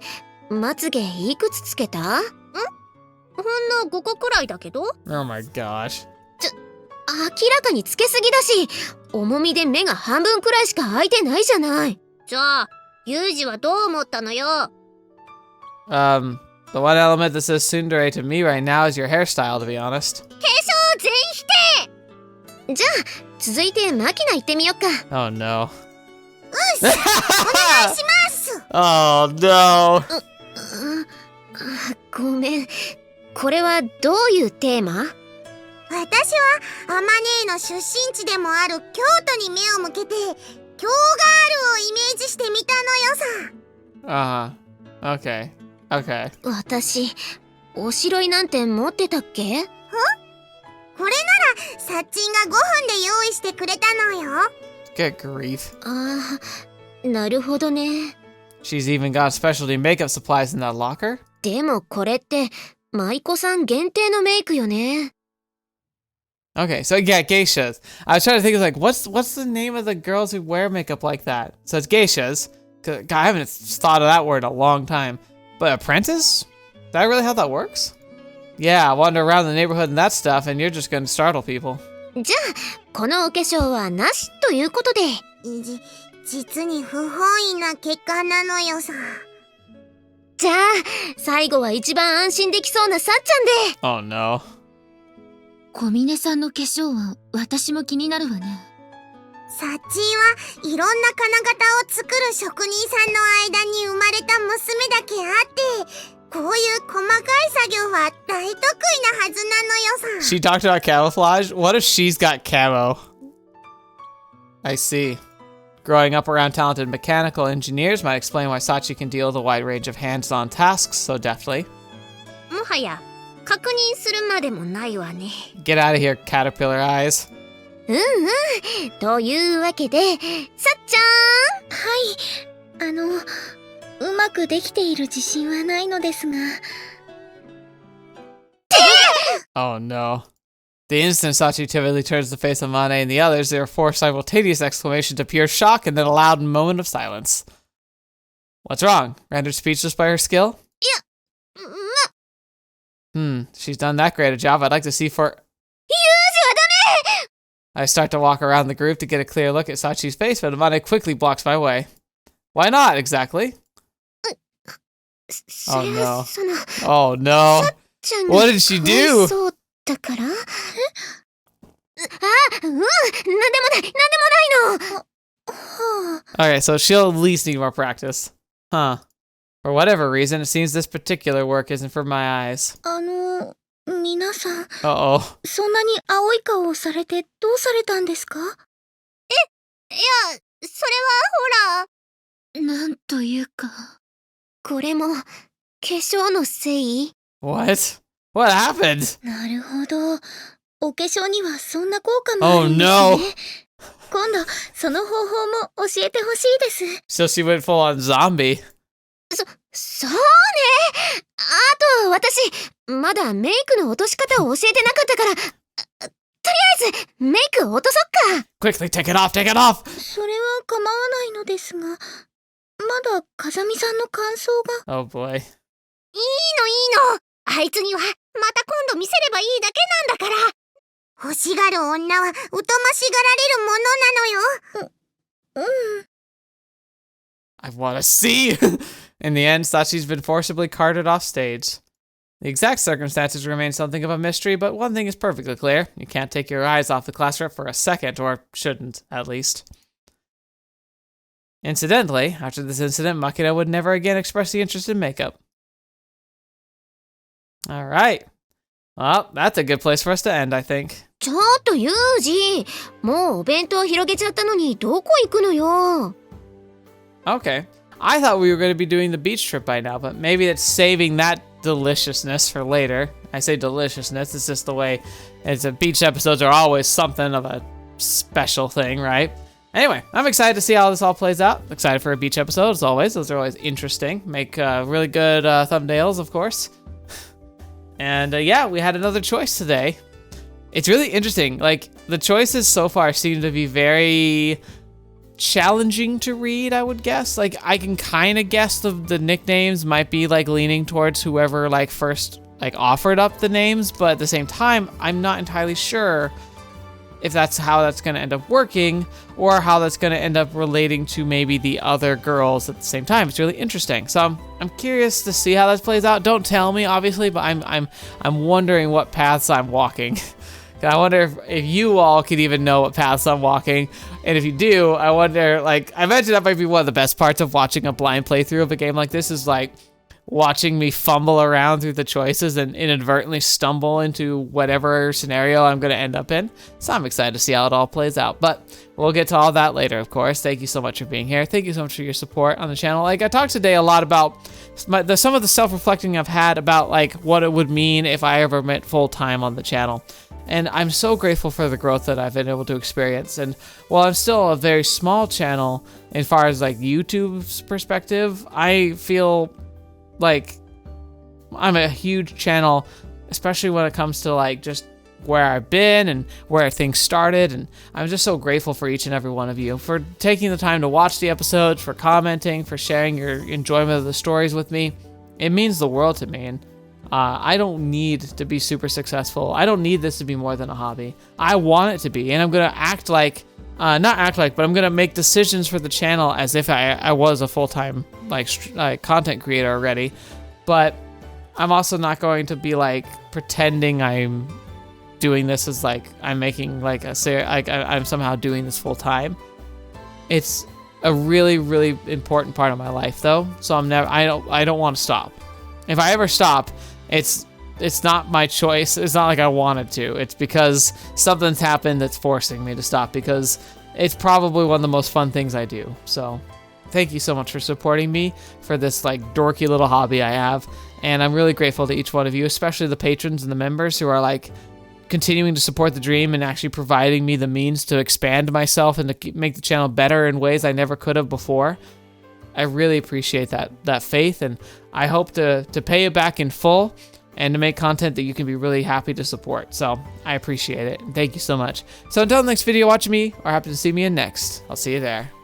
まつげいくつつけた？ほんの5個くらいだけど。Oh my gosh. 明らかにつけすぎだし、重みで目が半分くらいしか開いてないじゃない。じゃあ、ユージはどう思ったのよ。The one element that says tsundere to me right now is your hairstyle, to be honest. 化粧全否定。じゃあ、続いてマキナ行ってみよっか。Oh no. お願いします。Oh no. ごめん。これはどういうテーマ？私はアマネーの出身地でもある京都に目を向けて京ガールをイメージしてみたのよさ。Okay. Okay. 私、おしろいなんて持ってたっけ？これならサッチンが5分で用意してくれたのよ。Good grief. ああ、なるほどね。 She's even got specialty makeup supplies in that locker? でもこれって舞妓さん限定のメイクよね。Okay, so yeah, geishas. I was trying to think of like, what's the name of the girls who wear makeup like that? So it's geishas. God, I haven't thought of that word in a long time. But apprentice? Is that really how that works? Yeah, wander around the neighborhood and that stuff, and you're just gonna startle people. じゃあ、このお化粧はなしということで。実に不本意な結果なのよさ。じゃあ、最後は一番安心できそうなさっちゃんで。Oh no. 小峰さんの化粧は私も気になるわね。サッチンはいろんな金型を作る職人さんの間に生まれた娘だけあって、こういう細かい作業は大得意なはずなのよさ。She talked about camouflage? What if she's got camo? I see. Growing up around talented mechanical engineers might explain why Sachi can deal with a wide range of hands-on tasks so deftly. もはや確認するまでもないわね。 Get out of here, caterpillar eyes. というわけで、さっちゃん。はい。うまくできている自信はないのですが。Oh no. The instant Sachi timidly turns to face Amane and the others, there are 4 simultaneous exclamations of pure shock and then a loud moment of silence. What's wrong? Rendered speechless by her skill? She's done that great a job. I'd like to see for... I start to walk around the group to get a clear look at Sachi's face, but Amane quickly blocks my way. Why not, exactly? Oh no. Oh no. What did she do? Okay, so she'll at least need more practice. Huh. For whatever reason, it seems this particular work isn't for my eyes. 皆さん、 Uh-oh. そんなに青い顔をされてどうされたんですか？いや、それはほら。なんというか。これも、化粧のせい？ What? What happened? なるほど。お化粧にはそんな効果もあるんですね。Oh no. 今度、その方法も教えてほしいです。 So she went full on zombie. そうね。あと、私、まだメイクの落とし方を教えてなかったから、とりあえず、メイクを落とそっか。Quickly, take it off, take it off! それは構わないのですが、まだ風見さんの感想が。Oh boy. いいの。あいつには、また今度見せればいいだけなんだから。欲しがる女は、疎ましがられるものなのよ。I want to see! In the end, Sachi's been forcibly carted off stage. The exact circumstances remain something of a mystery, but one thing is perfectly clear. You can't take your eyes off the class rep for a second, or shouldn't, at least. Incidentally, after this incident, Makina would never again express the interest in makeup. Alright. Well, that's a good place for us to end, I think. ちょっとユージ、もうお弁当広げちゃったのにどこ行くのよ。 Okay. I thought we were going to be doing the beach trip by now, but maybe it's saving that deliciousness for later. I say deliciousness, it's just the way beach episodes are always something of a special thing, right? Anyway, I'm excited to see how this all plays out. Excited for a beach episode, as always. Those are always interesting. Make really good thumbnails, of course. And yeah, we had another choice today. It's really interesting. Like, the choices so far seem to be very challenging to read, I would guess. Like, I can kind of guess the nicknames might be like leaning towards whoever like first like offered up the names, but at the same time, I'm not entirely sure if that's how that's going to end up working or how that's going to end up relating to maybe the other girls at the same time. It's really interesting. So I'm curious to see how that plays out. Don't tell me, obviously, but I'm wondering what paths I'm walking. I wonder if you all could even know what paths I'm walking. And if you do, I wonder, like, I imagine that might be one of the best parts of watching a blind playthrough of a game like this is, like, watching me fumble around through the choices and inadvertently stumble into whatever scenario I'm going to end up in. So I'm excited to see how it all plays out. But we'll get to all that later, of course. Thank you so much for being here. Thank you so much for your support on the channel. Like, I talked today a lot about some of the self-reflecting I've had about, like, what it would mean if I ever went full-time on the channel. And I'm so grateful for the growth that I've been able to experience. And while I'm still a very small channel, as far as like YouTube's perspective, I feel like I'm a huge channel, especially when it comes to like just where I've been and where things started. And I'm just so grateful for each and every one of you for taking the time to watch the episodes, for commenting, for sharing your enjoyment of the stories with me. It means the world to me. And I don't need to be super successful. I don't need this to be more than a hobby. I want it to be, and I'm gonna act like, not act like, but I'm gonna make decisions for the channel as if I was a full-time like content creator already. But I'm also not going to be like pretending I'm doing this as like I'm making like I'm somehow doing this full time. It's a really, really important part of my life though, so I don't want to stop. If I ever stop, it's not my choice. It's not like I wanted to. It's because something's happened that's forcing me to stop, because it's probably one of the most fun things I do. So thank you so much for supporting me for this like dorky little hobby I have. And I'm really grateful to each one of you, especially the patrons and the members who are like continuing to support the dream and actually providing me the means to expand myself and to make the channel better in ways I never could have before. I really appreciate that faith, and I hope to pay it back in full and to make content that you can be really happy to support. So I appreciate it. And thank you so much. So until the next video, watch me or happen to see me in next. I'll see you there.